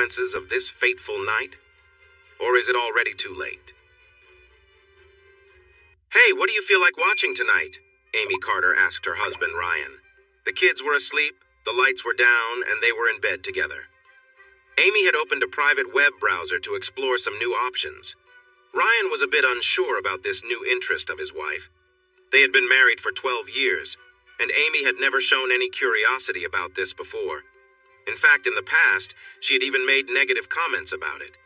consequences of this fateful night? Or is it already too late? "Hey, what do you feel like watching tonight?" Amy Carter asked her husband, Ryan. The kids were asleep, the lights were down, and they were in bed together. Amy had opened a private web browser to explore some new options. Ryan was a bit unsure about this new interest of his wife. They had been married for 12 years, and Amy had never shown any curiosity about this before. In fact, in the past, she had even made negative comments about it.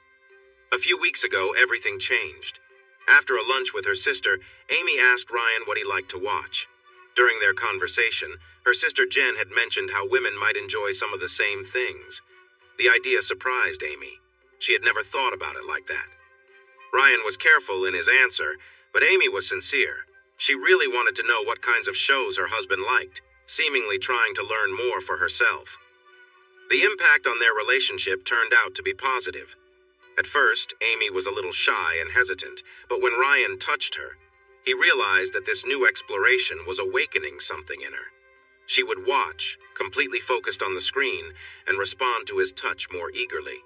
A few weeks ago, everything changed. After a lunch with her sister, Amy asked Ryan what he liked to watch. During their conversation, her sister Jen had mentioned how women might enjoy some of the same things. The idea surprised Amy. She had never thought about it like that. Ryan was careful in his answer, but Amy was sincere. She really wanted to know what kinds of shows her husband liked, seemingly trying to learn more for herself. The impact on their relationship turned out to be positive. At first, Amy was a little shy and hesitant, but when Ryan touched her, he realized that this new exploration was awakening something in her. She would watch, completely focused on the screen, and respond to his touch more eagerly.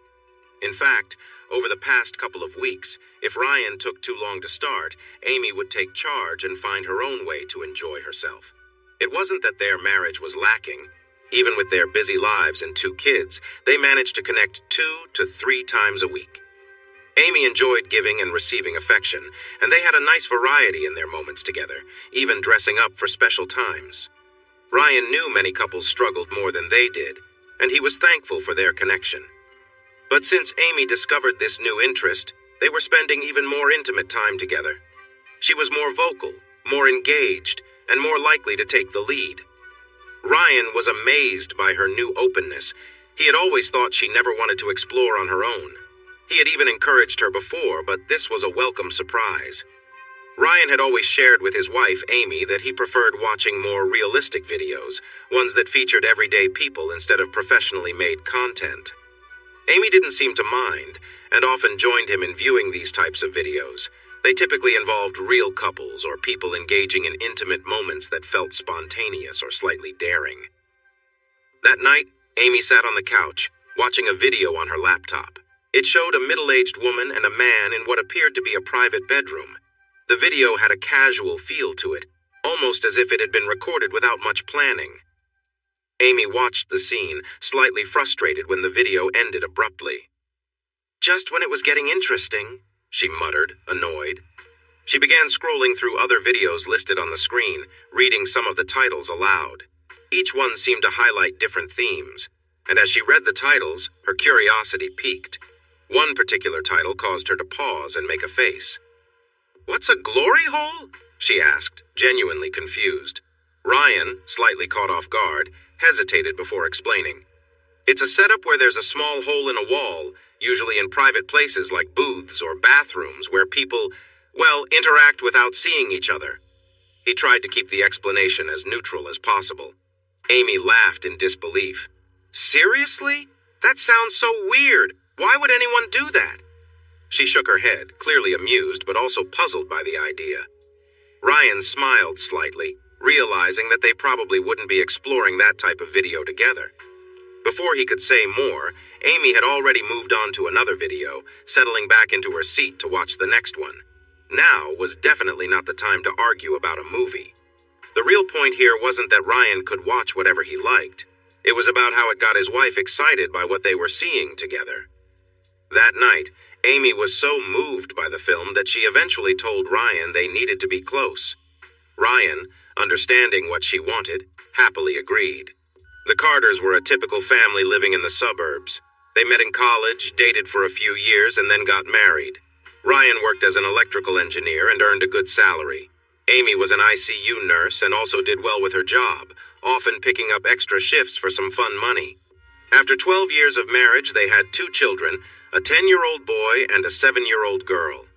In fact, over the past couple of weeks, if Ryan took too long to start, Amy would take charge and find her own way to enjoy herself. It wasn't that their marriage was lacking. Even with their busy lives and 2 kids, they managed to connect 2 to 3 times a week. Amy enjoyed giving and receiving affection, and they had a nice variety in their moments together, even dressing up for special times. Ryan knew many couples struggled more than they did, and he was thankful for their connection. But since Amy discovered this new interest, they were spending even more intimate time together. She was more vocal, more engaged, and more likely to take the lead. Ryan was amazed by her new openness. He had always thought she never wanted to explore on her own. He had even encouraged her before, but this was a welcome surprise. Ryan had always shared with his wife, Amy, that he preferred watching more realistic videos, ones that featured everyday people instead of professionally made content. Amy didn't seem to mind, and often joined him in viewing these types of videos. They typically involved real couples or people engaging in intimate moments that felt spontaneous or slightly daring. That night, Amy sat on the couch, watching a video on her laptop. It showed a middle-aged woman and a man in what appeared to be a private bedroom. The video had a casual feel to it, almost as if it had been recorded without much planning. Amy watched the scene, slightly frustrated when the video ended abruptly. "Just when it was getting interesting," she muttered, annoyed. She began scrolling through other videos listed on the screen, reading some of the titles aloud. Each one seemed to highlight different themes, and as she read the titles, her curiosity piqued. One particular title caused her to pause and make a face. "What's a glory hole?" she asked, genuinely confused. Ryan, slightly caught off guard, hesitated before explaining. "It's a setup where there's a small hole in a wall, usually in private places like booths or bathrooms where people, interact without seeing each other." He tried to keep the explanation as neutral as possible. Amy laughed in disbelief. "Seriously? That sounds so weird. Why would anyone do that?" She shook her head, clearly amused but also puzzled by the idea. Ryan smiled slightly, realizing that they probably wouldn't be exploring that type of video together. Before he could say more, Amy had already moved on to another video, settling back into her seat to watch the next one. Now was definitely not the time to argue about a movie. The real point here wasn't that Ryan could watch whatever he liked. It was about how it got his wife excited by what they were seeing together. That night, Amy was so moved by the film that she eventually told Ryan they needed to be close. Ryan, understanding what she wanted, happily agreed. The Carters were a typical family living in the suburbs. They met in college, dated for a few years, and then got married. Ryan worked as an electrical engineer and earned a good salary. Amy was an ICU nurse and also did well with her job, often picking up extra shifts for some fun money. After 12 years of marriage, they had 2 children, a 10-year-old boy and a 7-year-old girl.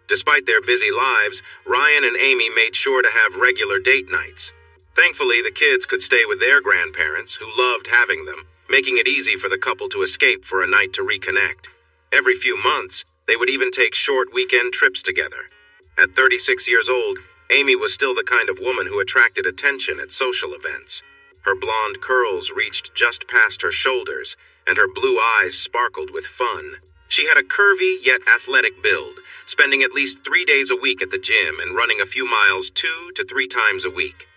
Despite their busy lives, Ryan and Amy made sure to have regular date nights. Thankfully, the kids could stay with their grandparents, who loved having them, making it easy for the couple to escape for a night to reconnect. Every few months, they would even take short weekend trips together. At 36 years old, Amy was still the kind of woman who attracted attention at social events. Her blonde curls reached just past her shoulders, and her blue eyes sparkled with fun. She had a curvy yet athletic build, spending at least 3 days a week at the gym and running a few miles 2 to 3 times a week.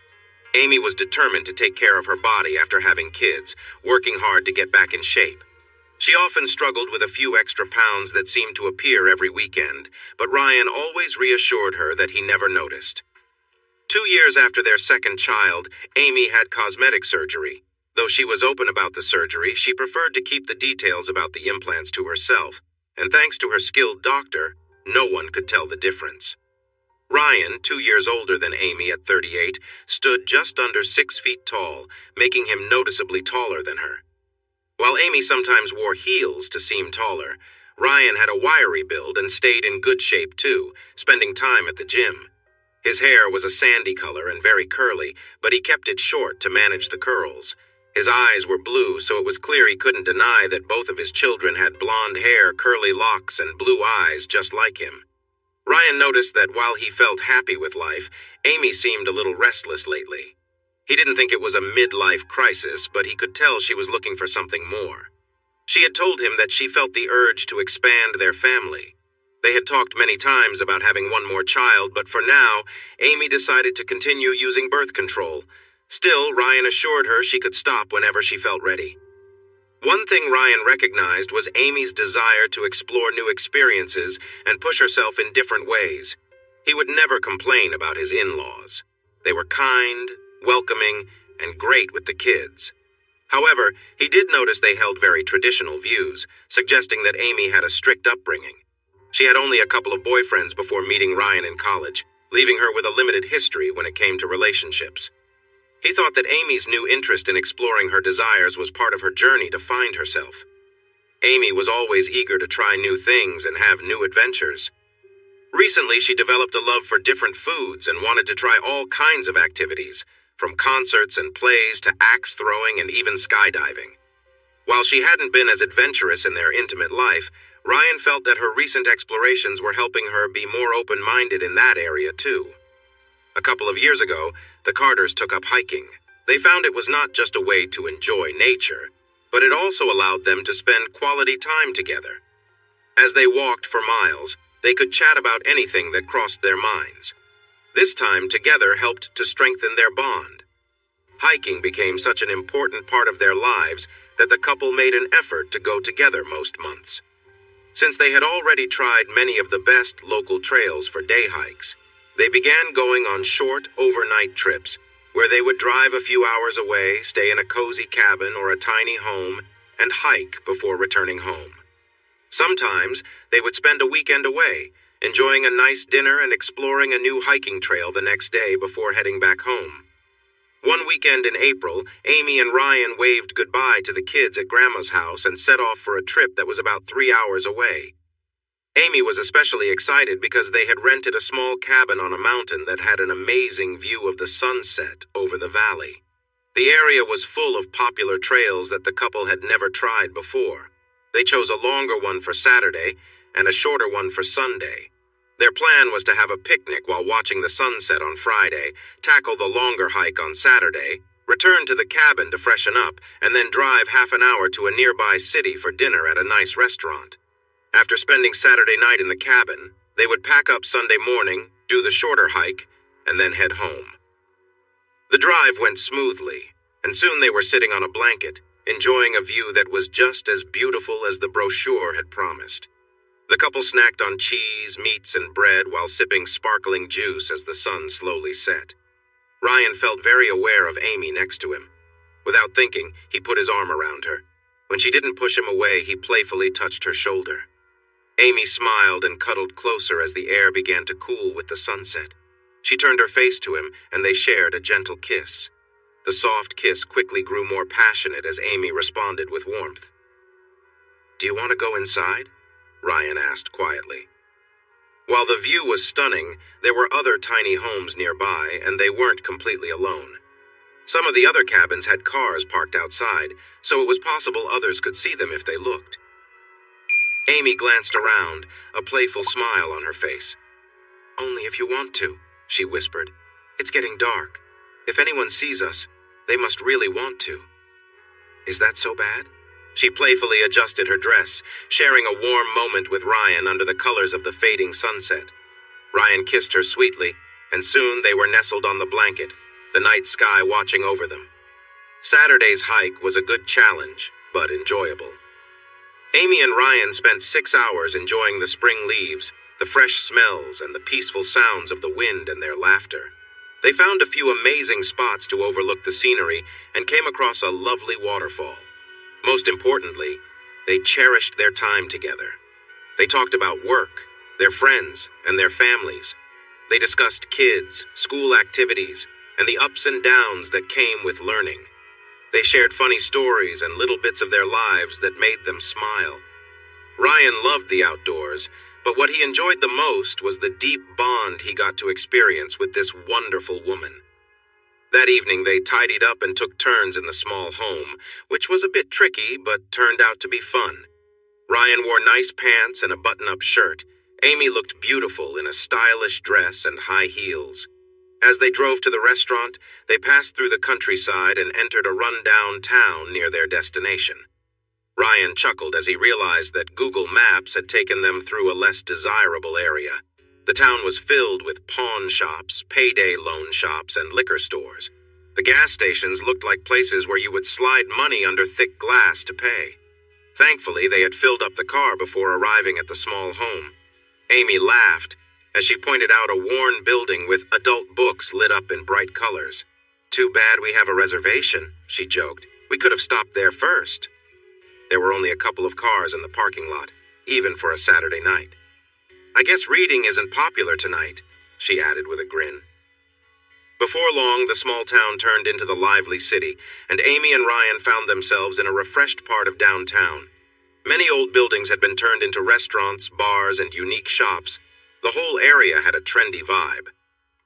Amy was determined to take care of her body after having kids, working hard to get back in shape. She often struggled with a few extra pounds that seemed to appear every weekend, but Ryan always reassured her that he never noticed. 2 years after their second child, Amy had cosmetic surgery. Though she was open about the surgery, she preferred to keep the details about the implants to herself, and thanks to her skilled doctor, no one could tell the difference. Ryan, 2 years older than Amy at 38, stood just under 6 feet tall, making him noticeably taller than her. While Amy sometimes wore heels to seem taller, Ryan had a wiry build and stayed in good shape too, spending time at the gym. His hair was a sandy color and very curly, but he kept it short to manage the curls. His eyes were blue, so it was clear he couldn't deny that both of his children had blonde hair, curly locks, and blue eyes just like him. Ryan noticed that while he felt happy with life, Amy seemed a little restless lately. He didn't think it was a midlife crisis, but he could tell she was looking for something more. She had told him that she felt the urge to expand their family. They had talked many times about having one more child, but for now, Amy decided to continue using birth control. Still, Ryan assured her she could stop whenever she felt ready. One thing Ryan recognized was Amy's desire to explore new experiences and push herself in different ways. He would never complain about his in-laws. They were kind, welcoming, and great with the kids. However, he did notice they held very traditional views, suggesting that Amy had a strict upbringing. She had only a couple of boyfriends before meeting Ryan in college, leaving her with a limited history when it came to relationships. He thought that Amy's new interest in exploring her desires was part of her journey to find herself. Amy was always eager to try new things and have new adventures. Recently, she developed a love for different foods and wanted to try all kinds of activities, from concerts and plays to axe throwing and even skydiving. While she hadn't been as adventurous in their intimate life, Ryan felt that her recent explorations were helping her be more open-minded in that area too. A couple of years ago, the Carters took up hiking. They found it was not just a way to enjoy nature, but it also allowed them to spend quality time together. As they walked for miles, they could chat about anything that crossed their minds. This time together helped to strengthen their bond. Hiking became such an important part of their lives that the couple made an effort to go together most months. Since they had already tried many of the best local trails for day hikes, they began going on short, overnight trips where they would drive a few hours away, stay in a cozy cabin or a tiny home, and hike before returning home. Sometimes they would spend a weekend away, enjoying a nice dinner and exploring a new hiking trail the next day before heading back home. One weekend in April, Amy and Ryan waved goodbye to the kids at Grandma's house and set off for a trip that was about 3 hours away. Amy was especially excited because they had rented a small cabin on a mountain that had an amazing view of the sunset over the valley. The area was full of popular trails that the couple had never tried before. They chose a longer one for Saturday and a shorter one for Sunday. Their plan was to have a picnic while watching the sunset on Friday, tackle the longer hike on Saturday, return to the cabin to freshen up, and then drive half an hour to a nearby city for dinner at a nice restaurant. After spending Saturday night in the cabin, they would pack up Sunday morning, do the shorter hike, and then head home. The drive went smoothly, and soon they were sitting on a blanket, enjoying a view that was just as beautiful as the brochure had promised. The couple snacked on cheese, meats, and bread while sipping sparkling juice as the sun slowly set. Ryan felt very aware of Amy next to him. Without thinking, he put his arm around her. When she didn't push him away, he playfully touched her shoulder. Amy smiled and cuddled closer as the air began to cool with the sunset. She turned her face to him, and they shared a gentle kiss. The soft kiss quickly grew more passionate as Amy responded with warmth. "Do you want to go inside?" Ryan asked quietly. While the view was stunning, there were other tiny homes nearby, and they weren't completely alone. Some of the other cabins had cars parked outside, so it was possible others could see them if they looked. Amy glanced around, a playful smile on her face. "Only if you want to," she whispered. "It's getting dark. If anyone sees us, they must really want to." "Is that so bad?" She playfully adjusted her dress, sharing a warm moment with Ryan under the colors of the fading sunset. Ryan kissed her sweetly, and soon they were nestled on the blanket, the night sky watching over them. Saturday's hike was a good challenge, but enjoyable. Amy and Ryan spent 6 hours enjoying the spring leaves, the fresh smells, and the peaceful sounds of the wind and their laughter. They found a few amazing spots to overlook the scenery and came across a lovely waterfall. Most importantly, they cherished their time together. They talked about work, their friends, and their families. They discussed kids, school activities, and the ups and downs that came with learning. They shared funny stories and little bits of their lives that made them smile. Ryan loved the outdoors, but what he enjoyed the most was the deep bond he got to experience with this wonderful woman. That evening, they tidied up and took turns in the small home, which was a bit tricky, but turned out to be fun. Ryan wore nice pants and a button-up shirt. Amy looked beautiful in a stylish dress and high heels. As they drove to the restaurant, they passed through the countryside and entered a run-down town near their destination. Ryan chuckled as he realized that Google Maps had taken them through a less desirable area. The town was filled with pawn shops, payday loan shops, and liquor stores. The gas stations looked like places where you would slide money under thick glass to pay. Thankfully, they had filled up the car before arriving at the small home. Amy laughed as she pointed out a worn building with adult books lit up in bright colors. "Too bad we have a reservation," she joked. "We could have stopped there first." There were only a couple of cars in the parking lot, even for a Saturday night. "I guess reading isn't popular tonight," she added with a grin. Before long, the small town turned into the lively city, and Amy and Ryan found themselves in a refreshed part of downtown. Many old buildings had been turned into restaurants, bars, and unique shops. The whole area had a trendy vibe.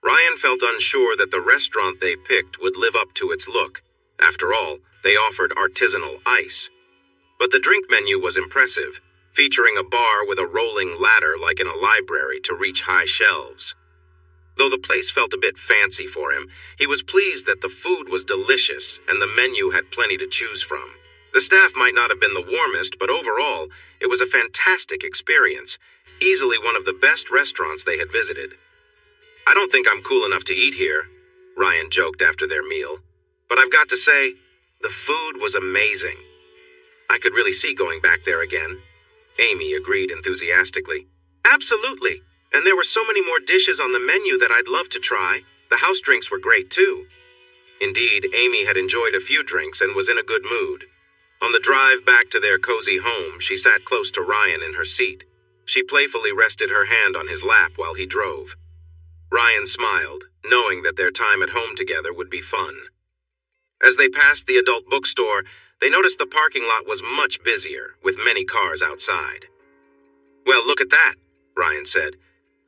Ryan felt unsure that the restaurant they picked would live up to its look. After all, they offered artisanal ice. But the drink menu was impressive, featuring a bar with a rolling ladder like in a library to reach high shelves. Though the place felt a bit fancy for him, he was pleased that the food was delicious and the menu had plenty to choose from. The staff might not have been the warmest, but overall, it was a fantastic experience, easily one of the best restaurants they had visited. "I don't think I'm cool enough to eat here," Ryan joked after their meal. "But I've got to say, the food was amazing. I could really see going back there again." Amy agreed enthusiastically. "Absolutely. And there were so many more dishes on the menu that I'd love to try. The house drinks were great, too." Indeed, Amy had enjoyed a few drinks and was in a good mood. On the drive back to their cozy home, she sat close to Ryan in her seat. She playfully rested her hand on his lap while he drove. Ryan smiled, knowing that their time at home together would be fun. As they passed the adult bookstore, they noticed the parking lot was much busier, with many cars outside. "Well, look at that," Ryan said.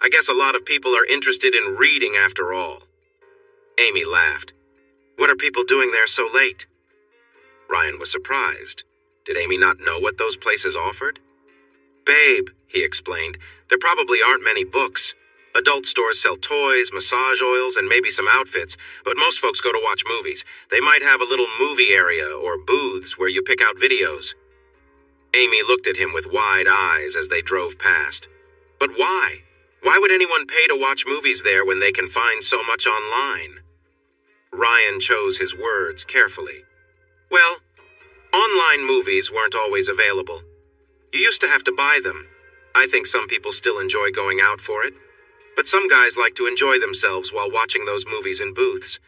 "I guess a lot of people are interested in reading after all." Amy laughed. "What are people doing there so late?" Ryan was surprised. Did Amy not know what those places offered? "Babe," he explained, "there probably aren't many books. Adult stores sell toys, massage oils, and maybe some outfits, but most folks go to watch movies. They might have a little movie area or booths where you pick out videos." Amy looked at him with wide eyes as they drove past. "But why? Why would anyone pay to watch movies there when they can find so much online?" Ryan chose his words carefully. "Well, online movies weren't always available. You used to have to buy them. I think some people still enjoy going out for it. But some guys like to enjoy themselves while watching those movies in booths.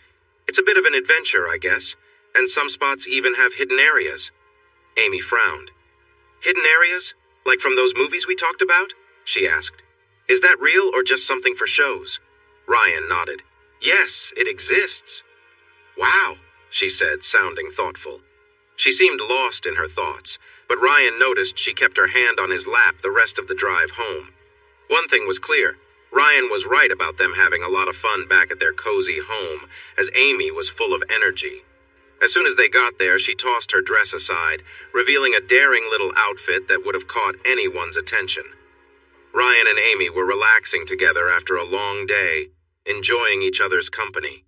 It's a bit of an adventure, I guess, and some spots even have hidden areas." Amy frowned. "Hidden areas? Like from those movies we talked about?" she asked. "Is that real or just something for shows?" Ryan nodded. "Yes, it exists." "Wow," she said, sounding thoughtful. She seemed lost in her thoughts, but Ryan noticed she kept her hand on his lap the rest of the drive home. One thing was clear. Ryan was right about them having a lot of fun back at their cozy home, as Amy was full of energy. As soon as they got there, she tossed her dress aside, revealing a daring little outfit that would have caught anyone's attention. Ryan and Amy were relaxing together after a long day, enjoying each other's company.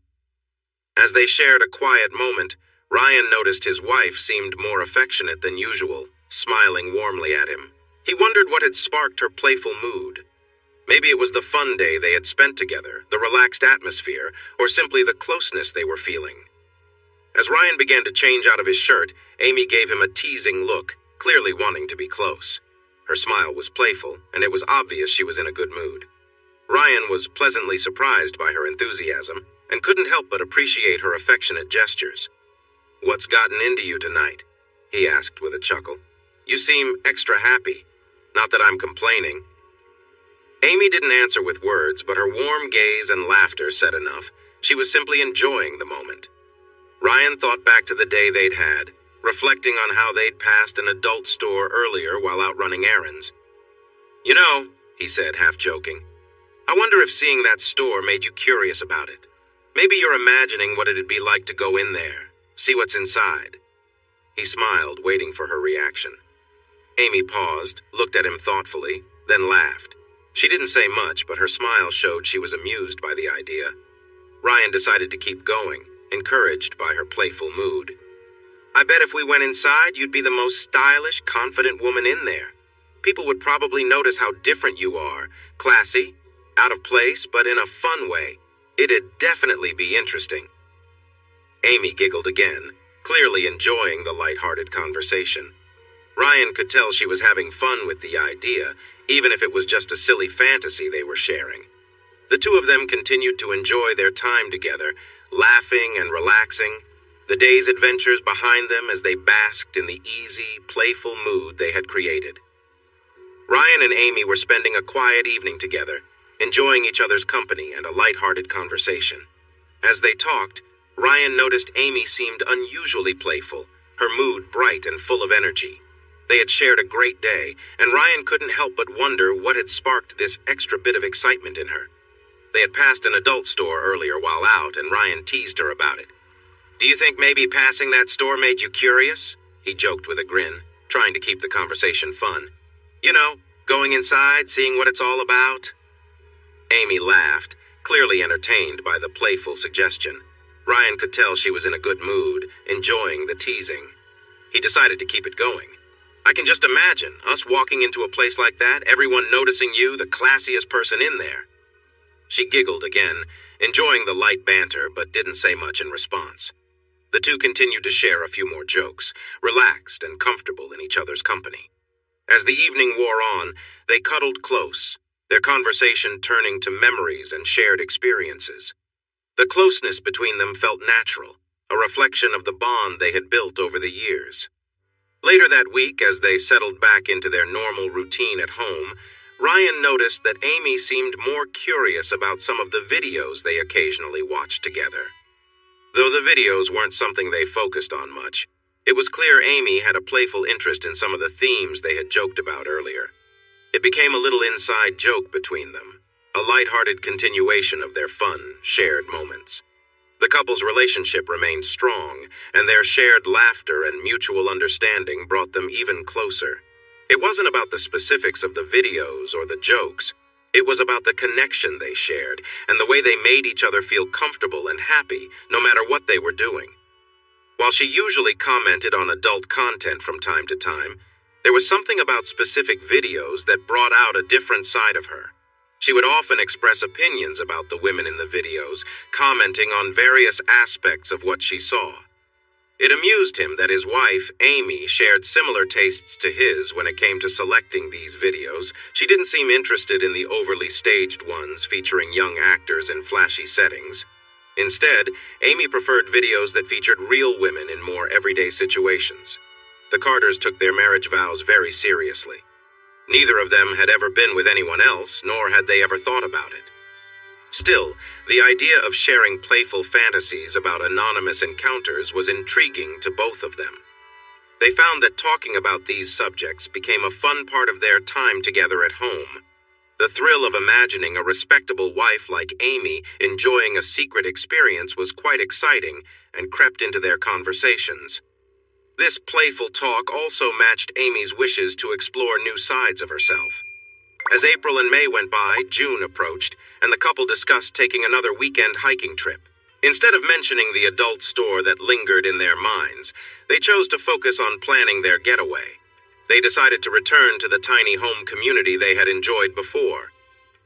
As they shared a quiet moment, Ryan noticed his wife seemed more affectionate than usual, smiling warmly at him. He wondered what had sparked her playful mood. Maybe it was the fun day they had spent together, the relaxed atmosphere, or simply the closeness they were feeling. As Ryan began to change out of his shirt, Amy gave him a teasing look, clearly wanting to be close. Her smile was playful, and it was obvious she was in a good mood. Ryan was pleasantly surprised by her enthusiasm, and couldn't help but appreciate her affectionate gestures. "What's gotten into you tonight?" he asked with a chuckle. "You seem extra happy. Not that I'm complaining." Amy didn't answer with words, but her warm gaze and laughter said enough. She was simply enjoying the moment. Ryan thought back to the day they'd had, reflecting on how they'd passed an adult store earlier while out running errands. "You know," he said, half joking, "I wonder if seeing that store made you curious about it. Maybe you're imagining what it'd be like to go in there, see what's inside." He smiled, waiting for her reaction. Amy paused, looked at him thoughtfully, then laughed. She didn't say much, but her smile showed she was amused by the idea. Ryan decided to keep going, encouraged by her playful mood. "I bet if we went inside, you'd be the most stylish, confident woman in there. People would probably notice how different you are, classy, out of place, but in a fun way. It'd definitely be interesting." Amy giggled again, clearly enjoying the light-hearted conversation. Ryan could tell she was having fun with the idea, even if it was just a silly fantasy they were sharing. The two of them continued to enjoy their time together, laughing and relaxing, the day's adventures behind them as they basked in the easy, playful mood they had created. Ryan and Amy were spending a quiet evening together, enjoying each other's company and a light-hearted conversation. As they talked, Ryan noticed Amy seemed unusually playful, her mood bright and full of energy. They had shared a great day, and Ryan couldn't help but wonder what had sparked this extra bit of excitement in her. They had passed an adult store earlier while out, and Ryan teased her about it. "Do you think maybe passing that store made you curious?" he joked with a grin, trying to keep the conversation fun. "You know, going inside, seeing what it's all about?" Amy laughed, clearly entertained by the playful suggestion. Ryan could tell she was in a good mood, enjoying the teasing. He decided to keep it going. "I can just imagine us walking into a place like that, everyone noticing you, the classiest person in there." She giggled again, enjoying the light banter, but didn't say much in response. The two continued to share a few more jokes, relaxed and comfortable in each other's company. As the evening wore on, they cuddled close, their conversation turning to memories and shared experiences. The closeness between them felt natural, a reflection of the bond they had built over the years. Later that week, as they settled back into their normal routine at home, Ryan noticed that Amy seemed more curious about some of the videos they occasionally watched together. Though the videos weren't something they focused on much, it was clear Amy had a playful interest in some of the themes they had joked about earlier. It became a little inside joke between them, a light-hearted continuation of their fun, shared moments. The couple's relationship remained strong, and their shared laughter and mutual understanding brought them even closer. It wasn't about the specifics of the videos or the jokes. It was about the connection they shared and the way they made each other feel comfortable and happy no matter what they were doing. While she usually commented on adult content from time to time, there was something about specific videos that brought out a different side of her. She would often express opinions about the women in the videos, commenting on various aspects of what she saw. It amused him that his wife, Amy, shared similar tastes to his when it came to selecting these videos. She didn't seem interested in the overly staged ones featuring young actors in flashy settings. Instead, Amy preferred videos that featured real women in more everyday situations. The Carters took their marriage vows very seriously. Neither of them had ever been with anyone else, nor had they ever thought about it. Still, the idea of sharing playful fantasies about anonymous encounters was intriguing to both of them. They found that talking about these subjects became a fun part of their time together at home. The thrill of imagining a respectable wife like Amy enjoying a secret experience was quite exciting and crept into their conversations. This playful talk also matched Amy's wishes to explore new sides of herself. As April and May went by, June approached, and the couple discussed taking another weekend hiking trip. Instead of mentioning the adult store that lingered in their minds, they chose to focus on planning their getaway. They decided to return to the tiny home community they had enjoyed before.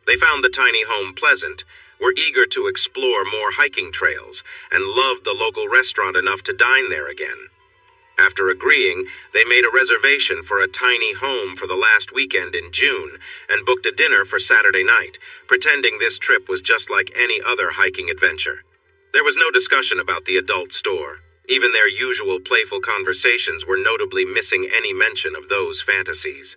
They found the tiny home pleasant, were eager to explore more hiking trails, and loved the local restaurant enough to dine there again. After agreeing, they made a reservation for a tiny home for the last weekend in June and booked a dinner for Saturday night, pretending this trip was just like any other hiking adventure. There was no discussion about the adult store. Even their usual playful conversations were notably missing any mention of those fantasies.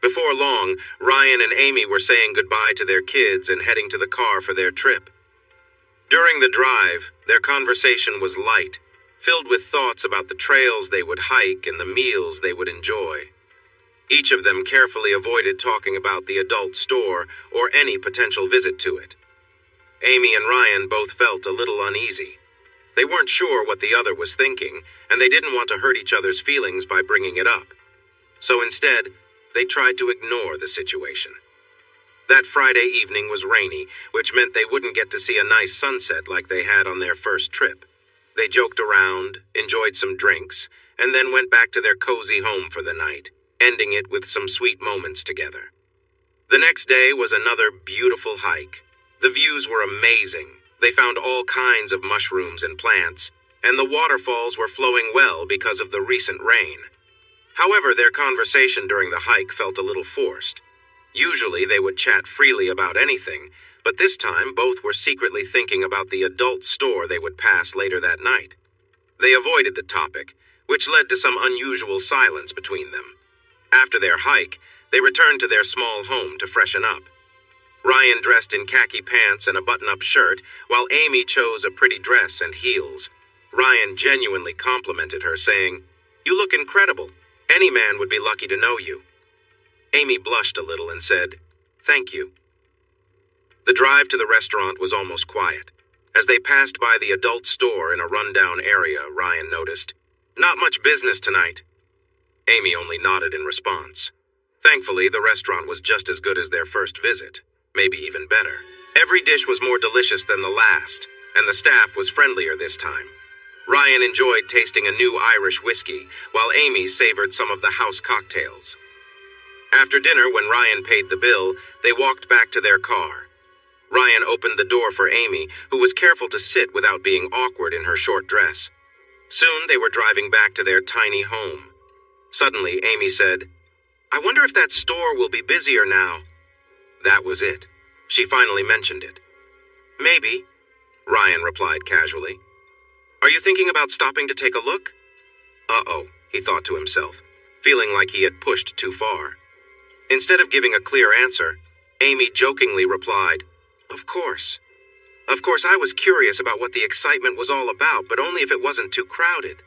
Before long, Ryan and Amy were saying goodbye to their kids and heading to the car for their trip. During the drive, their conversation was light, filled with thoughts about the trails they would hike and the meals they would enjoy. Each of them carefully avoided talking about the adult store or any potential visit to it. Amy and Ryan both felt a little uneasy. They weren't sure what the other was thinking, and they didn't want to hurt each other's feelings by bringing it up. So instead, they tried to ignore the situation. That Friday evening was rainy, which meant they wouldn't get to see a nice sunset like they had on their first trip. They joked around, enjoyed some drinks, and then went back to their cozy home for the night, ending it with some sweet moments together. The next day was another beautiful hike. The views were amazing. They found all kinds of mushrooms and plants, and the waterfalls were flowing well because of the recent rain. However, their conversation during the hike felt a little forced. Usually they would chat freely about anything, but this time both were secretly thinking about the adult store they would pass later that night. They avoided the topic, which led to some unusual silence between them. After their hike, they returned to their small home to freshen up. Ryan dressed in khaki pants and a button-up shirt, while Amy chose a pretty dress and heels. Ryan genuinely complimented her, saying, "You look incredible. Any man would be lucky to know you." Amy blushed a little and said, "Thank you." The drive to the restaurant was almost quiet. As they passed by the adult store in a rundown area, Ryan noticed, "Not much business tonight." Amy only nodded in response. Thankfully, the restaurant was just as good as their first visit. Maybe even better. Every dish was more delicious than the last, and the staff was friendlier this time. Ryan enjoyed tasting a new Irish whiskey, while Amy savored some of the house cocktails. After dinner, when Ryan paid the bill, they walked back to their car. Ryan opened the door for Amy, who was careful to sit without being awkward in her short dress. Soon they were driving back to their tiny home. Suddenly, Amy said, "I wonder if that store will be busier now." That was it. She finally mentioned it. "Maybe," Ryan replied casually. "Are you thinking about stopping to take a look?" Uh-oh, he thought to himself, feeling like he had pushed too far. Instead of giving a clear answer, Amy jokingly replied, "Of course. Of course, I was curious about what the excitement was all about, but only if it wasn't too crowded."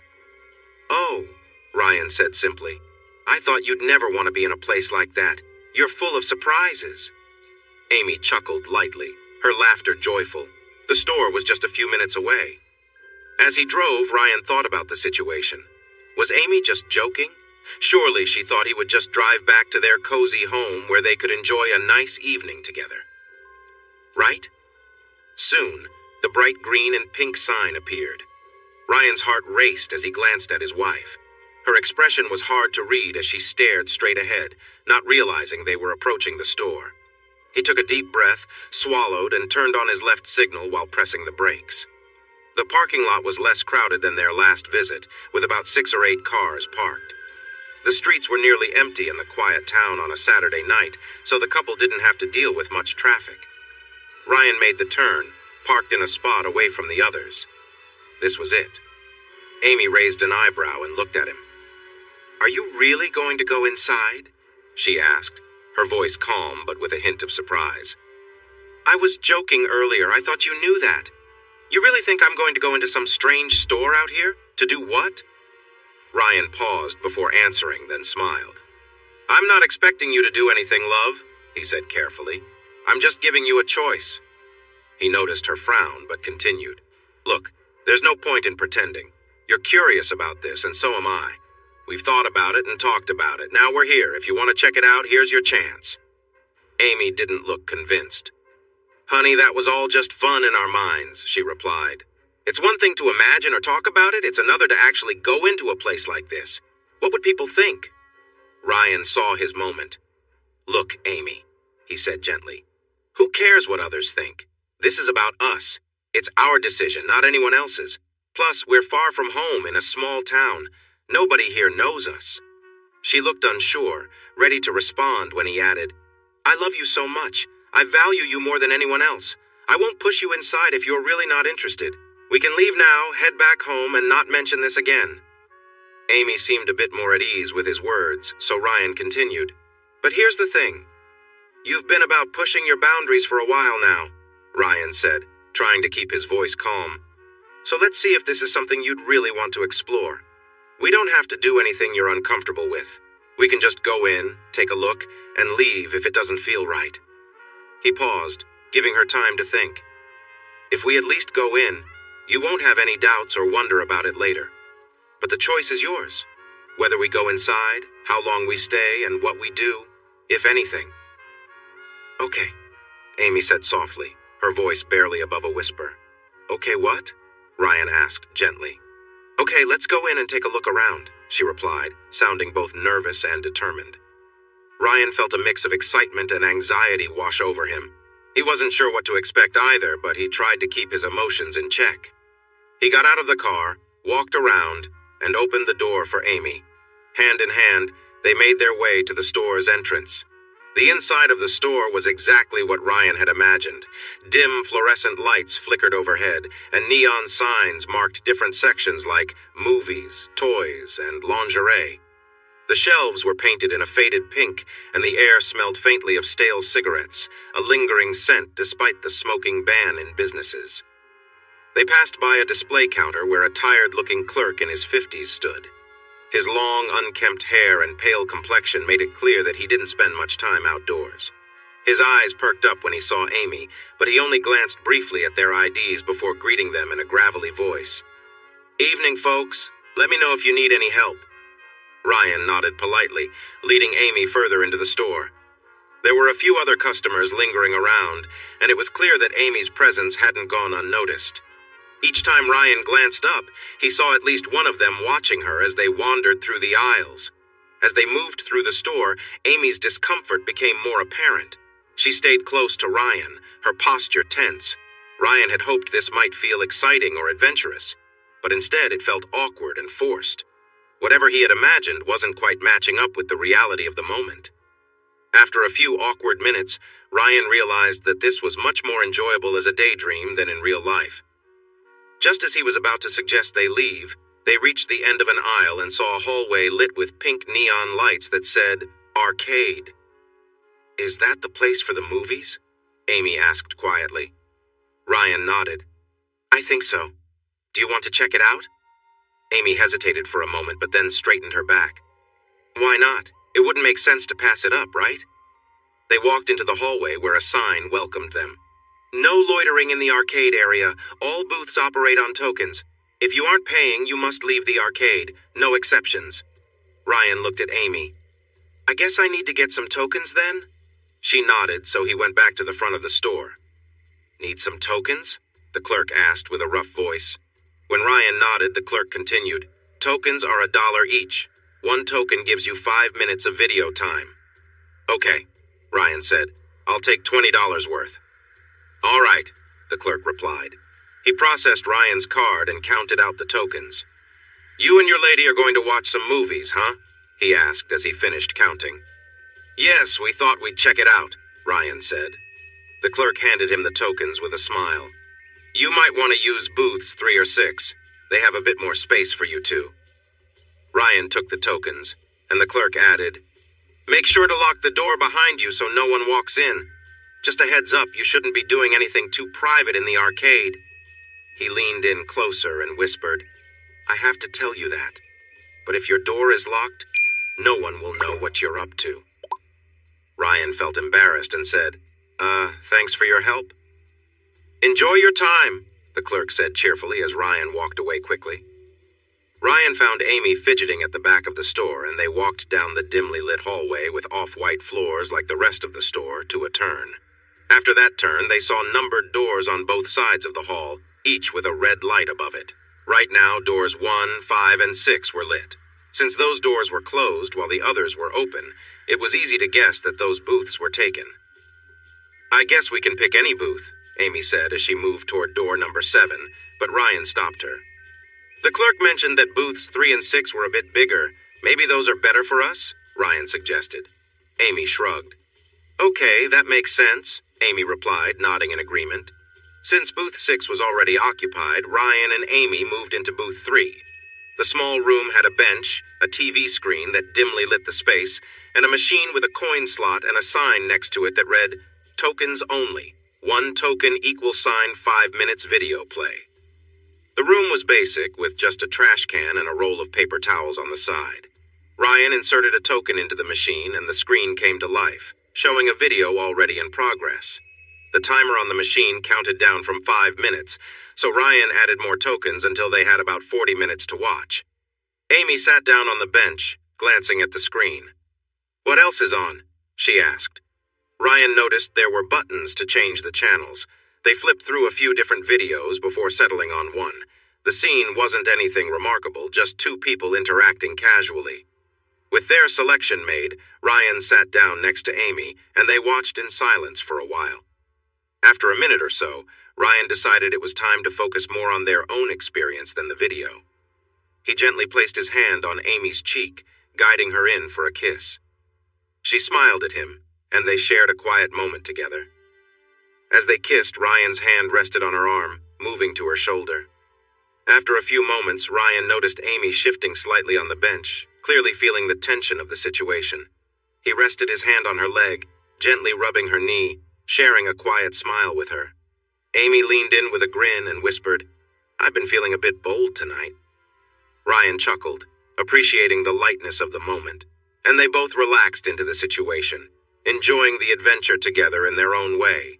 "Oh," Ryan said simply, "I thought you'd never want to be in a place like that. You're full of surprises." Amy chuckled lightly, her laughter joyful. The store was just a few minutes away. As he drove, Ryan thought about the situation. Was Amy just joking? Surely she thought he would just drive back to their cozy home where they could enjoy a nice evening together. Right? Soon, the bright green and pink sign appeared. Ryan's heart raced as he glanced at his wife. Her expression was hard to read as she stared straight ahead, not realizing they were approaching the store. He took a deep breath, swallowed, and turned on his left signal while pressing the brakes. The parking lot was less crowded than their last visit, with about 6 or 8 cars parked. The streets were nearly empty in the quiet town on a Saturday night, so the couple didn't have to deal with much traffic. Ryan made the turn, parked in a spot away from the others. This was it. Amy raised an eyebrow and looked at him. "Are you really going to go inside?" she asked, her voice calm but with a hint of surprise. "I was joking earlier. I thought you knew that. You really think I'm going to go into some strange store out here? To do what?" Ryan paused before answering, then smiled. "I'm not expecting you to do anything, love," he said carefully. "I'm just giving you a choice." He noticed her frown, but continued. "Look, there's no point in pretending. You're curious about this, and so am I. We've thought about it and talked about it. Now we're here. If you want to check it out, here's your chance." Amy didn't look convinced. Honey, that was all just fun in our minds, she replied. It's one thing to imagine or talk about it, it's another to actually go into a place like this. What would people think? Ryan saw his moment. Look, Amy, he said gently. Who cares what others think? This is about us. It's our decision, not anyone else's. Plus, we're far from home in a small town. Nobody here knows us. She looked unsure, ready to respond when he added, I love you so much. I value you more than anyone else. I won't push you inside if you're really not interested. We can leave now, head back home, and not mention this again. Amy seemed a bit more at ease with his words, so Ryan continued. But here's the thing. You've been about pushing your boundaries for a while now, Ryan said, trying to keep his voice calm. So let's see if this is something you'd really want to explore. We don't have to do anything you're uncomfortable with. We can just go in, take a look, and leave if it doesn't feel right. He paused, giving her time to think. If we at least go in, you won't have any doubts or wonder about it later. But the choice is yours. Whether we go inside, how long we stay, and what we do, if anything. Okay, Amy said softly, her voice barely above a whisper. Okay, what? Ryan asked gently. Okay, let's go in and take a look around, she replied, sounding both nervous and determined. Ryan felt a mix of excitement and anxiety wash over him. He wasn't sure what to expect either, but he tried to keep his emotions in check. He got out of the car, walked around, and opened the door for Amy. Hand in hand, they made their way to the store's entrance. The inside of the store was exactly what Ryan had imagined. Dim fluorescent lights flickered overhead, and neon signs marked different sections like movies, toys, and lingerie. The shelves were painted in a faded pink, and the air smelled faintly of stale cigarettes, a lingering scent despite the smoking ban in businesses. They passed by a display counter where a tired-looking clerk in his 50s stood. His long, unkempt hair and pale complexion made it clear that he didn't spend much time outdoors. His eyes perked up when he saw Amy, but he only glanced briefly at their IDs before greeting them in a gravelly voice. Evening, folks. Let me know if you need any help. Ryan nodded politely, leading Amy further into the store. There were a few other customers lingering around, and it was clear that Amy's presence hadn't gone unnoticed. Each time Ryan glanced up, he saw at least one of them watching her as they wandered through the aisles. As they moved through the store, Amy's discomfort became more apparent. She stayed close to Ryan, her posture tense. Ryan had hoped this might feel exciting or adventurous, but instead it felt awkward and forced. Whatever he had imagined wasn't quite matching up with the reality of the moment. After a few awkward minutes, Ryan realized that this was much more enjoyable as a daydream than in real life. Just as he was about to suggest they leave, they reached the end of an aisle and saw a hallway lit with pink neon lights that said, Arcade. Is that the place for the movies? Amy asked quietly. Ryan nodded. I think so. Do you want to check it out? Amy hesitated for a moment, but then straightened her back. Why not? It wouldn't make sense to pass it up, right? They walked into the hallway where a sign welcomed them. No loitering in the arcade area. All booths operate on tokens. If you aren't paying, you must leave the arcade. No exceptions. Ryan looked at Amy. I guess I need to get some tokens then? She nodded, so he went back to the front of the store. Need some tokens? The clerk asked with a rough voice. When Ryan nodded, the clerk continued. Tokens are $1 each. 1 token gives you 5 minutes of video time. Okay, Ryan said. I'll take $20 worth. All right, the clerk replied. He processed Ryan's card and counted out the tokens. You and your lady are going to watch some movies, huh? He asked as he finished counting. Yes, we thought we'd check it out, Ryan said. The clerk handed him the tokens with a smile. You might want to use booths 3 or 6. They have a bit more space for you too. Ryan took the tokens, and the clerk added, Make sure to lock the door behind you so no one walks in. Just a heads up, you shouldn't be doing anything too private in the arcade. He leaned in closer and whispered, I have to tell you that. But if your door is locked, no one will know what you're up to. Ryan felt embarrassed and said, thanks for your help. Enjoy your time, the clerk said cheerfully as Ryan walked away quickly. Ryan found Amy fidgeting at the back of the store, and they walked down the dimly lit hallway with off-white floors like the rest of the store to a turn. After that turn, they saw numbered doors on both sides of the hall, each with a red light above it. Right now, doors 1, 5, and 6 were lit. Since those doors were closed while the others were open, it was easy to guess that those booths were taken. "I guess we can pick any booth," Amy said as she moved toward door number 7, but Ryan stopped her. "The clerk mentioned that booths 3 and 6 were a bit bigger. Maybe those are better for us?" Ryan suggested. Amy shrugged. "Okay, that makes sense," Amy replied, nodding in agreement. Since booth 6 was already occupied, Ryan and Amy moved into booth 3. The small room had a bench, a TV screen that dimly lit the space, and a machine with a coin slot and a sign next to it that read, "Tokens only. 1 token = 5 minutes video play." The room was basic, with just a trash can and a roll of paper towels on the side. Ryan inserted a token into the machine and the screen came to life, showing a video already in progress. The timer on the machine counted down from 5 minutes, so Ryan added more tokens until they had about 40 minutes to watch. Amy sat down on the bench, glancing at the screen. "What else is on?" she asked. Ryan noticed there were buttons to change the channels. They flipped through a few different videos before settling on one. The scene wasn't anything remarkable, just 2 people interacting casually. With their selection made, Ryan sat down next to Amy, and they watched in silence for a while. After a minute or so, Ryan decided it was time to focus more on their own experience than the video. He gently placed his hand on Amy's cheek, guiding her in for a kiss. She smiled at him, and they shared a quiet moment together. As they kissed, Ryan's hand rested on her arm, moving to her shoulder. After a few moments, Ryan noticed Amy shifting slightly on the bench, clearly feeling the tension of the situation. He rested his hand on her leg, gently rubbing her knee, sharing a quiet smile with her. Amy leaned in with a grin and whispered, "I've been feeling a bit bold tonight." Ryan chuckled, appreciating the lightness of the moment, and they both relaxed into the situation, enjoying the adventure together in their own way.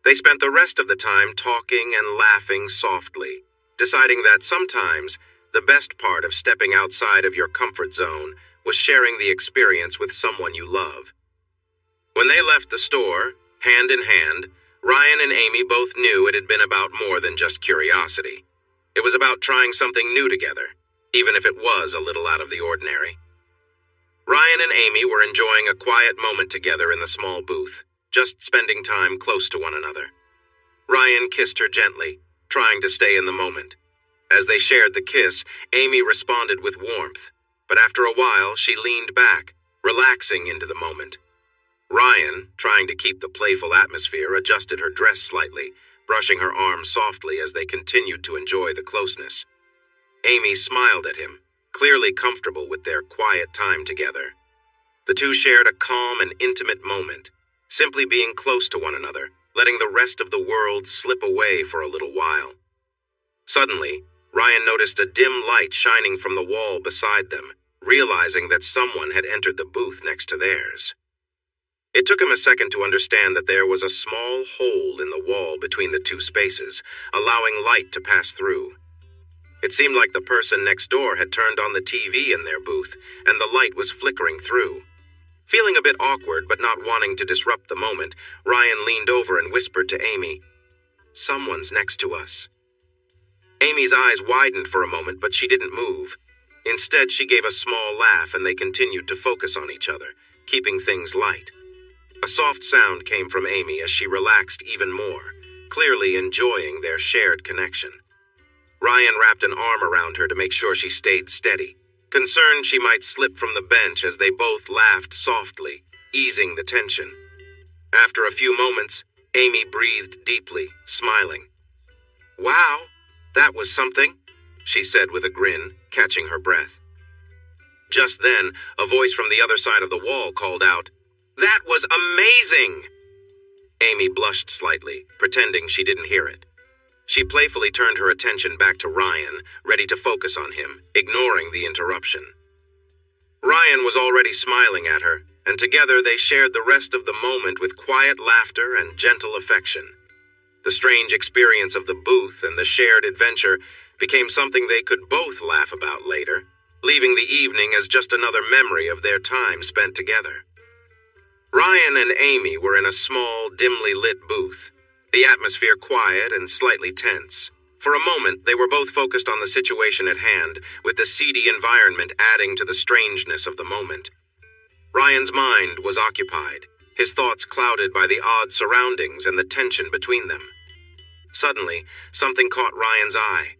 They spent the rest of the time talking and laughing softly, deciding that sometimes the best part of stepping outside of your comfort zone was sharing the experience with someone you love. When they left the store, hand in hand, Ryan and Amy both knew it had been about more than just curiosity. It was about trying something new together, even if it was a little out of the ordinary. Ryan and Amy were enjoying a quiet moment together in the small booth, just spending time close to one another. Ryan kissed her gently, trying to stay in the moment. As they shared the kiss, Amy responded with warmth, but after a while she leaned back, relaxing into the moment. Ryan, trying to keep the playful atmosphere, adjusted her dress slightly, brushing her arm softly as they continued to enjoy the closeness. Amy smiled at him, clearly comfortable with their quiet time together. The two shared a calm and intimate moment, simply being close to one another, letting the rest of the world slip away for a little while. Suddenly, Ryan noticed a dim light shining from the wall beside them, realizing that someone had entered the booth next to theirs. It took him a second to understand that there was a small hole in the wall between the two spaces, allowing light to pass through. It seemed like the person next door had turned on the TV in their booth, and the light was flickering through. Feeling a bit awkward but not wanting to disrupt the moment, Ryan leaned over and whispered to Amy, "Someone's next to us." Amy's eyes widened for a moment, but she didn't move. Instead, she gave a small laugh and they continued to focus on each other, keeping things light. A soft sound came from Amy as she relaxed even more, clearly enjoying their shared connection. Ryan wrapped an arm around her to make sure she stayed steady, concerned she might slip from the bench as they both laughed softly, easing the tension. After a few moments, Amy breathed deeply, smiling. "Wow, that was something," she said with a grin, catching her breath. Just then, a voice from the other side of the wall called out, "That was amazing!" Amy blushed slightly, pretending she didn't hear it. She playfully turned her attention back to Ryan, ready to focus on him, ignoring the interruption. Ryan was already smiling at her, and together they shared the rest of the moment with quiet laughter and gentle affection. The strange experience of the booth and the shared adventure became something they could both laugh about later, leaving the evening as just another memory of their time spent together. Ryan Ryan and Amy were in a small, dimly lit booth, the atmosphere quiet and slightly tense. For a moment, they were both focused on the situation at hand, with the seedy environment adding to the strangeness of the moment. Ryan's mind was occupied, his thoughts clouded by the odd surroundings and the tension between them. Suddenly, something caught Ryan's eye.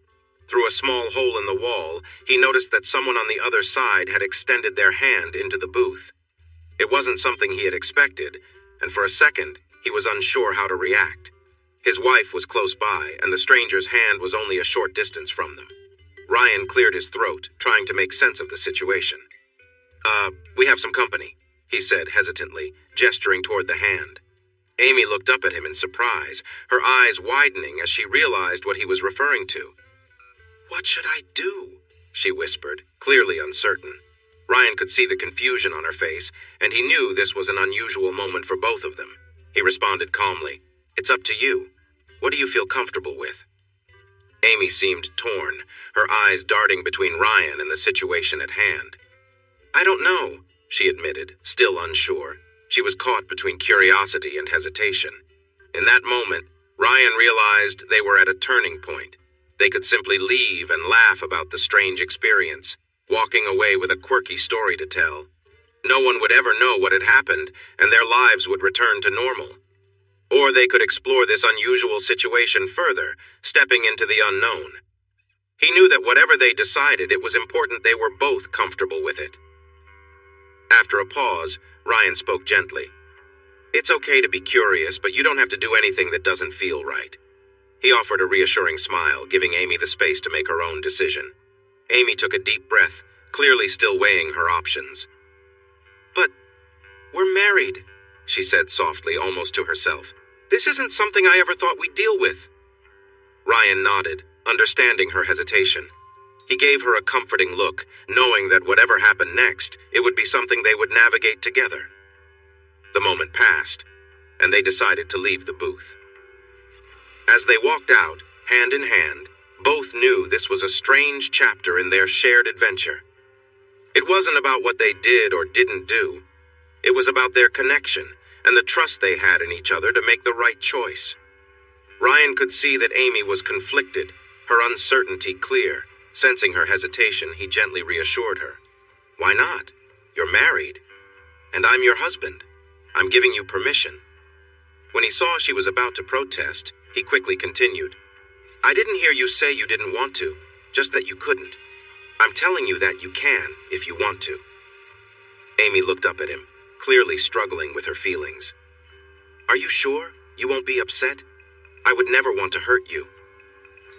Through a small hole in the wall, he noticed that someone on the other side had extended their hand into the booth. It wasn't something he had expected, and for a second, he was unsure how to react. His wife was close by, and the stranger's hand was only a short distance from them. Ryan cleared his throat, trying to make sense of the situation. We have some company," he said hesitantly, gesturing toward the hand. Amy looked up at him in surprise, her eyes widening as she realized what he was referring to. "What should I do?" she whispered, clearly uncertain. Ryan could see the confusion on her face, and he knew this was an unusual moment for both of them. He responded calmly, "It's up to you. What do you feel comfortable with?" Amy seemed torn, her eyes darting between Ryan and the situation at hand. "I don't know," she admitted, still unsure. She was caught between curiosity and hesitation. In that moment, Ryan realized they were at a turning point. They could simply leave and laugh about the strange experience, walking away with a quirky story to tell. No one would ever know what had happened, and their lives would return to normal. Or they could explore this unusual situation further, stepping into the unknown. He knew that whatever they decided, it was important they were both comfortable with it. After a pause, Ryan spoke gently. "It's okay to be curious, but you don't have to do anything that doesn't feel right." He offered a reassuring smile, giving Amy the space to make her own decision. Amy took a deep breath, clearly still weighing her options. "But we're married," she said softly, almost to herself. "This isn't something I ever thought we'd deal with." Ryan nodded, understanding her hesitation. He gave her a comforting look, knowing that whatever happened next, it would be something they would navigate together. The moment passed, and they decided to leave the booth. As they walked out, hand in hand, both knew this was a strange chapter in their shared adventure. It wasn't about what they did or didn't do. It was about their connection and the trust they had in each other to make the right choice. Ryan could see that Amy was conflicted, her uncertainty clear. Sensing her hesitation, he gently reassured her. "Why not? You're married. And I'm your husband. I'm giving you permission." When he saw she was about to protest, he quickly continued. "I didn't hear you say you didn't want to, just that you couldn't. I'm telling you that you can, if you want to." Amy looked up at him, clearly struggling with her feelings. "Are you sure? You won't be upset? I would never want to hurt you."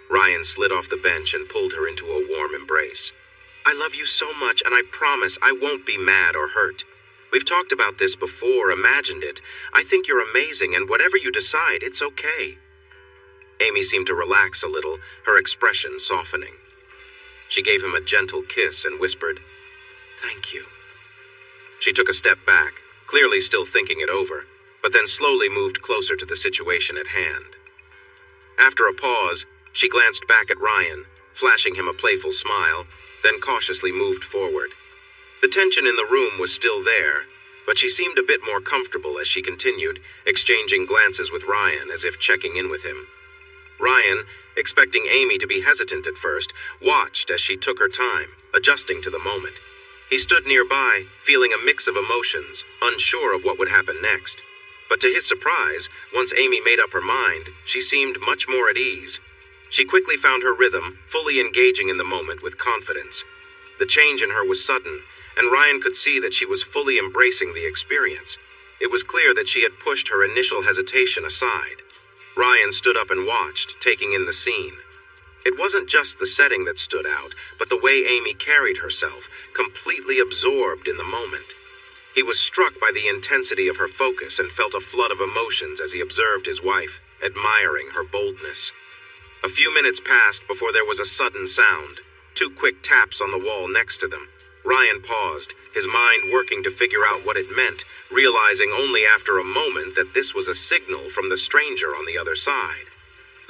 Ryan slid off the bench and pulled her into a warm embrace. "I love you so much, and I promise I won't be mad or hurt. We've talked about this before, imagined it. I think you're amazing, and whatever you decide, it's okay." Amy seemed to relax a little, her expression softening. She gave him a gentle kiss and whispered, "Thank you." She took a step back, clearly still thinking it over, but then slowly moved closer to the situation at hand. After a pause, she glanced back at Ryan, flashing him a playful smile, then cautiously moved forward. The tension in the room was still there, but she seemed a bit more comfortable as she continued, exchanging glances with Ryan as if checking in with him. Ryan, expecting Amy to be hesitant at first, watched as she took her time, adjusting to the moment. He stood nearby, feeling a mix of emotions, unsure of what would happen next. But to his surprise, once Amy made up her mind, she seemed much more at ease. She quickly found her rhythm, fully engaging in the moment with confidence. The change in her was sudden, and Ryan could see that she was fully embracing the experience. It was clear that she had pushed her initial hesitation aside. Ryan stood up and watched, taking in the scene. It wasn't just the setting that stood out, but the way Amy carried herself, completely absorbed in the moment. He was struck by the intensity of her focus and felt a flood of emotions as he observed his wife, admiring her boldness. A few minutes passed before there was a sudden sound. 2 quick taps on the wall next to them. Ryan paused, his mind working to figure out what it meant, realizing only after a moment that this was a signal from the stranger on the other side.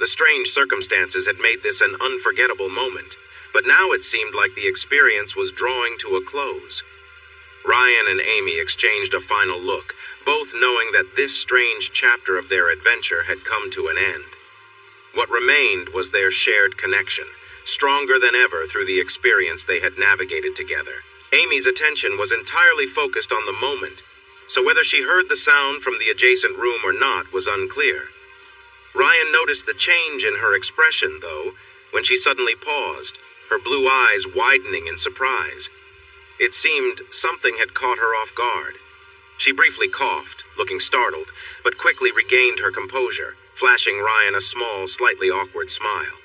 The strange circumstances had made this an unforgettable moment, but now it seemed like the experience was drawing to a close. Ryan and Amy exchanged a final look, both knowing that this strange chapter of their adventure had come to an end. What remained was their shared connection, stronger than ever through the experience they had navigated together. Amy's attention was entirely focused on the moment, so whether she heard the sound from the adjacent room or not was unclear. Ryan noticed the change in her expression, though, when she suddenly paused, her blue eyes widening in surprise. It seemed something had caught her off guard. She briefly coughed, looking startled, but quickly regained her composure, flashing Ryan a small, slightly awkward smile.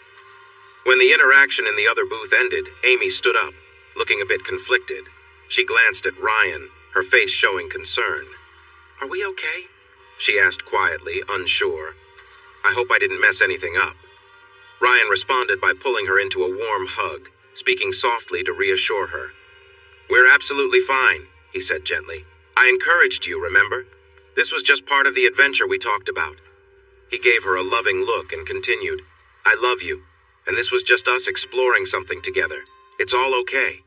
When the interaction in the other booth ended, Amy stood up, looking a bit conflicted. She glanced at Ryan, her face showing concern. "Are we okay?" she asked quietly, unsure. "I hope I didn't mess anything up." Ryan responded by pulling her into a warm hug, speaking softly to reassure her. "We're absolutely fine," he said gently. "I encouraged you, remember? This was just part of the adventure we talked about." He gave her a loving look and continued, "I love you, and this was just us exploring something together. It's all okay."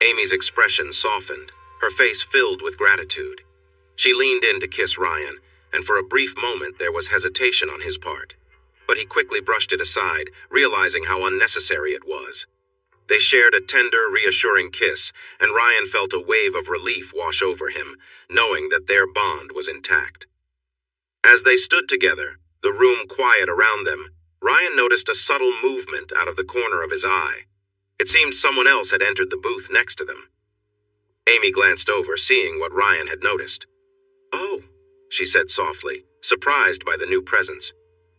Amy's expression softened, her face filled with gratitude. She leaned in to kiss Ryan, and for a brief moment there was hesitation on his part. But he quickly brushed it aside, realizing how unnecessary it was. They shared a tender, reassuring kiss, and Ryan felt a wave of relief wash over him, knowing that their bond was intact. As they stood together, the room quiet around them, Ryan noticed a subtle movement out of the corner of his eye. It seemed someone else had entered the booth next to them. Amy glanced over, seeing what Ryan had noticed. "Oh," she said softly, surprised by the new presence.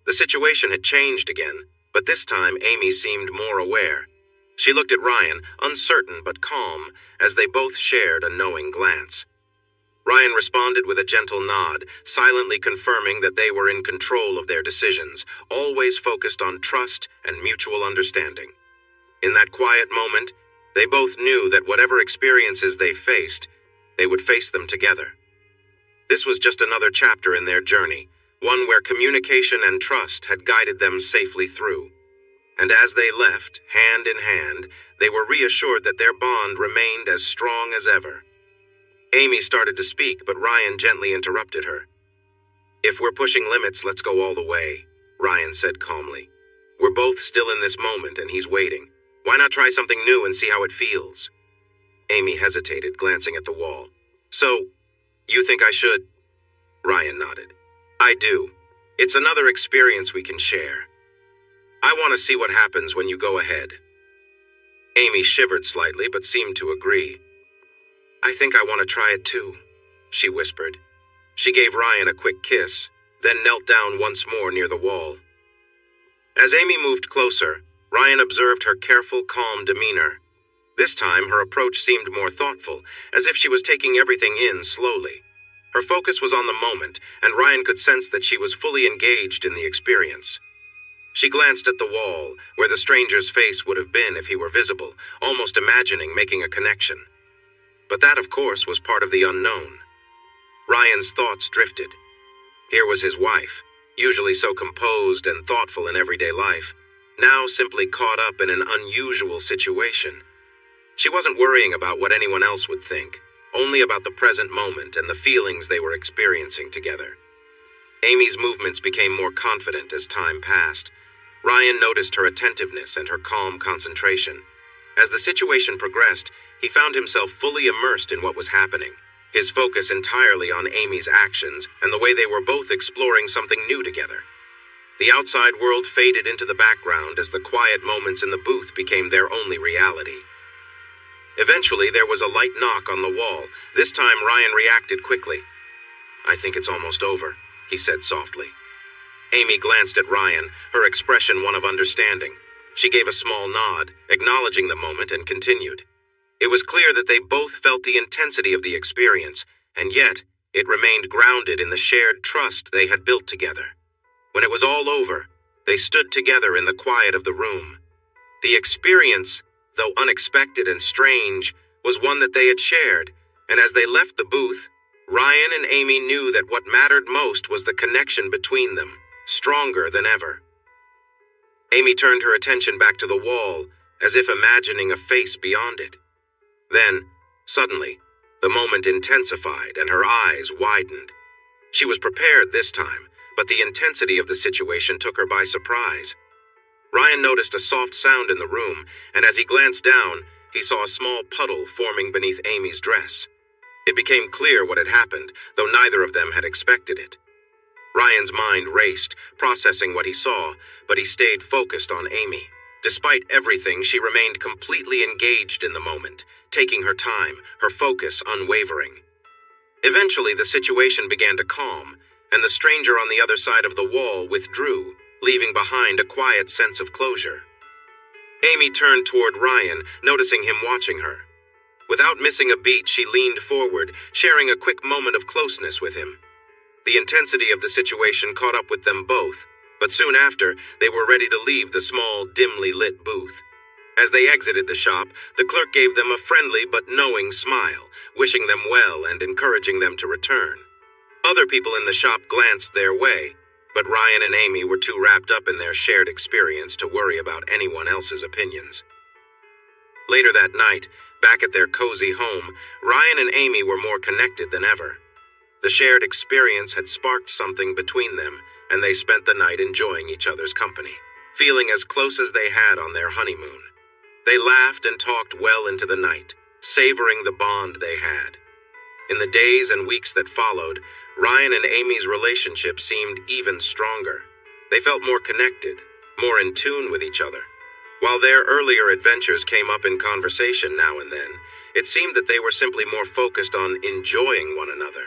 The situation had changed again, but this time Amy seemed more aware. She looked at Ryan, uncertain but calm, as they both shared a knowing glance. Ryan responded with a gentle nod, silently confirming that they were in control of their decisions, always focused on trust and mutual understanding. In that quiet moment, they both knew that whatever experiences they faced, they would face them together. This was just another chapter in their journey, one where communication and trust had guided them safely through. And as they left, hand in hand, they were reassured that their bond remained as strong as ever. Amy started to speak, but Ryan gently interrupted her. "If we're pushing limits, let's go all the way," Ryan said calmly. "We're both still in this moment, and he's waiting. Why not try something new and see how it feels?" Amy hesitated, glancing at the wall. "So, you think I should?" Ryan nodded. "I do. It's another experience we can share. I want to see what happens when you go ahead." Amy shivered slightly, but seemed to agree. "I think I want to try it too," she whispered. She gave Ryan a quick kiss, then knelt down once more near the wall. As Amy moved closer, Ryan observed her careful, calm demeanor. This time, her approach seemed more thoughtful, as if she was taking everything in slowly. Her focus was on the moment, and Ryan could sense that she was fully engaged in the experience. She glanced at the wall, where the stranger's face would have been if he were visible, almost imagining making a connection. But that, of course, was part of the unknown. Ryan's thoughts drifted. Here was his wife, usually so composed and thoughtful in everyday life, now simply caught up in an unusual situation. She wasn't worrying about what anyone else would think, only about the present moment and the feelings they were experiencing together. Amy's movements became more confident as time passed. Ryan noticed her attentiveness and her calm concentration. As the situation progressed, he found himself fully immersed in what was happening, his focus entirely on Amy's actions and the way they were both exploring something new together. The outside world faded into the background as the quiet moments in the booth became their only reality. Eventually, there was a light knock on the wall. This time, Ryan reacted quickly. "I think it's almost over," he said softly. Amy glanced at Ryan, her expression one of understanding. She gave a small nod, acknowledging the moment, and continued. It was clear that they both felt the intensity of the experience, and yet it remained grounded in the shared trust they had built together. When it was all over, they stood together in the quiet of the room. The experience, though unexpected and strange, was one that they had shared, and as they left the booth, Ryan and Amy knew that what mattered most was the connection between them, stronger than ever. Amy turned her attention back to the wall, as if imagining a face beyond it. Then, suddenly, The moment intensified and her eyes widened. She was prepared this time, but the intensity of the situation took her by surprise. Ryan noticed a soft sound in the room, and as he glanced down, he saw a small puddle forming beneath Amy's dress. It became clear what had happened, though neither of them had expected it. Ryan's mind raced, processing what he saw, but he stayed focused on Amy. Despite everything, she remained completely engaged in the moment, taking her time, her focus unwavering. Eventually, the situation began to calm, and the stranger on the other side of the wall withdrew, leaving behind a quiet sense of closure. Amy turned toward Ryan, noticing him watching her. Without missing a beat, she leaned forward, sharing a quick moment of closeness with him. The intensity of the situation caught up with them both, but soon after, they were ready to leave the small, dimly lit booth. As they exited the shop, the clerk gave them a friendly but knowing smile, wishing them well and encouraging them to return. Other people in the shop glanced their way, but Ryan and Amy were too wrapped up in their shared experience to worry about anyone else's opinions. Later that night, back at their cozy home, Ryan and Amy were more connected than ever. The shared experience had sparked something between them, and they spent the night enjoying each other's company, feeling as close as they had on their honeymoon. They laughed and talked well into the night, savoring the bond they had. In the days and weeks that followed, Ryan and Amy's relationship seemed even stronger. They felt more connected, more in tune with each other. While their earlier adventures came up in conversation now and then, it seemed that they were simply more focused on enjoying one another.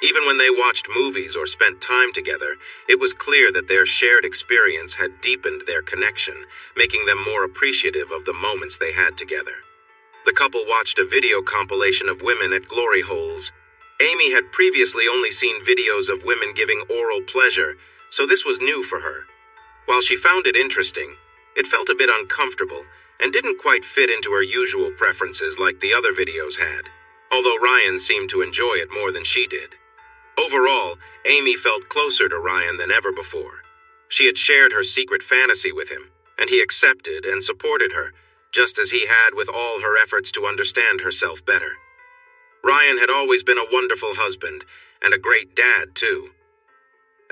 Even when they watched movies or spent time together, it was clear that their shared experience had deepened their connection, making them more appreciative of the moments they had together. The couple watched a video compilation of women at glory holes. Amy had previously only seen videos of women giving oral pleasure, so this was new for her. While she found it interesting, it felt a bit uncomfortable and didn't quite fit into her usual preferences like the other videos had, although Ryan seemed to enjoy it more than she did. Overall, Amy felt closer to Ryan than ever before. She had shared her secret fantasy with him, and he accepted and supported her, just as he had with all her efforts to understand herself better. Ryan had always been a wonderful husband, and a great dad, too.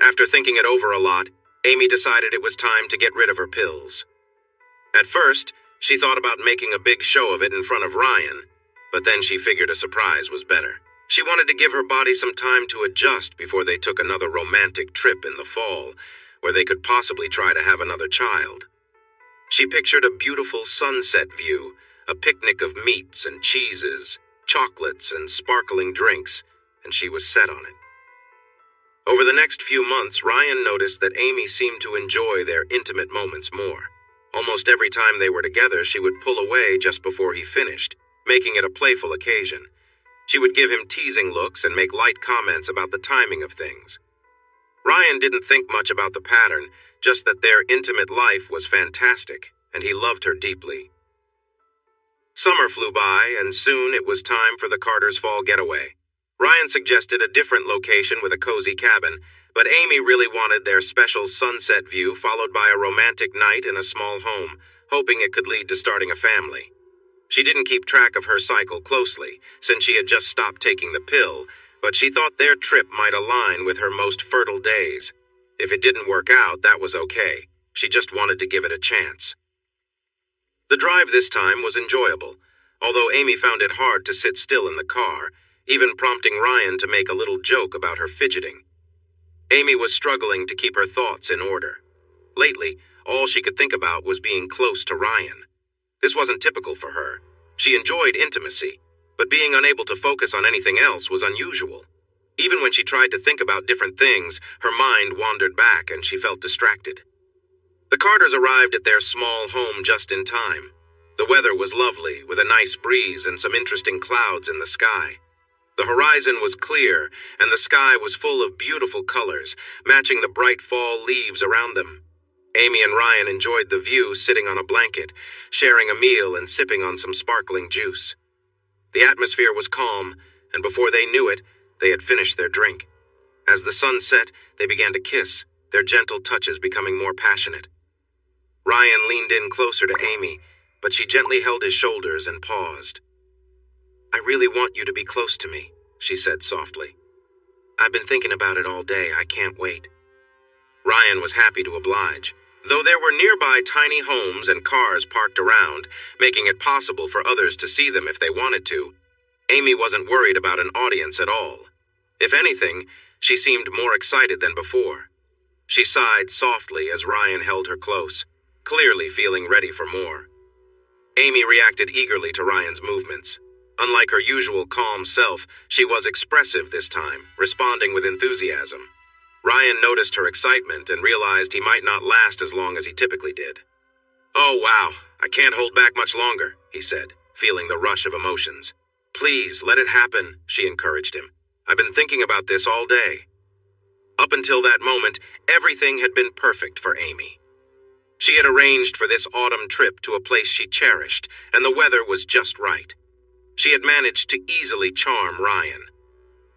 After thinking it over a lot, Amy decided it was time to get rid of her pills. At first, she thought about making a big show of it in front of Ryan, but then she figured a surprise was better. She wanted to give her body some time to adjust before they took another romantic trip in the fall, where they could possibly try to have another child. She pictured a beautiful sunset view, a picnic of meats and cheeses, chocolates and sparkling drinks, and she was set on it. Over the next few months, Ryan noticed that Amy seemed to enjoy their intimate moments more. Almost every time they were together, she would pull away just before he finished, making it a playful occasion. She would give him teasing looks and make light comments about the timing of things. Ryan didn't think much about the pattern, just that their intimate life was fantastic, and he loved her deeply. Summer flew by, and soon it was time for the Carters' fall getaway. Ryan suggested a different location with a cozy cabin, but Amy really wanted their special sunset view followed by a romantic night in a small home, hoping it could lead to starting a family. She didn't keep track of her cycle closely, since she had just stopped taking the pill, but she thought their trip might align with her most fertile days. If it didn't work out, that was okay. She just wanted to give it a chance. The drive this time was enjoyable, although Amy found it hard to sit still in the car, even prompting Ryan to make a little joke about her fidgeting. Amy was struggling to keep her thoughts in order. Lately, all she could think about was being close to Ryan. This wasn't typical for her. She enjoyed intimacy, but being unable to focus on anything else was unusual. Even when she tried to think about different things, her mind wandered back and she felt distracted. The Carters arrived at their small home just in time. The weather was lovely, with a nice breeze and some interesting clouds in the sky. The horizon was clear, and the sky was full of beautiful colors, matching the bright fall leaves around them. Amy and Ryan enjoyed the view sitting on a blanket, sharing a meal and sipping on some sparkling juice. The atmosphere was calm, and before they knew it, they had finished their drink. As the sun set, they began to kiss, their gentle touches becoming more passionate. Ryan leaned in closer to Amy, but she gently held his shoulders and paused. "I really want you to be close to me," she said softly. "I've been thinking about it all day. I can't wait." Ryan was happy to oblige. Though there were nearby tiny homes and cars parked around, making it possible for others to see them if they wanted to, Amy wasn't worried about an audience at all. If anything, she seemed more excited than before. She sighed softly as Ryan held her close, clearly feeling ready for more. Amy reacted eagerly to Ryan's movements. Unlike her usual calm self, she was expressive this time, responding with enthusiasm. Ryan noticed her excitement and realized he might not last as long as he typically did. "Oh, wow, I can't hold back much longer," he said, feeling the rush of emotions. "Please, let it happen," she encouraged him. "I've been thinking about this all day." Up until that moment, everything had been perfect for Amy. She had arranged for this autumn trip to a place she cherished, and the weather was just right. She had managed to easily charm Ryan.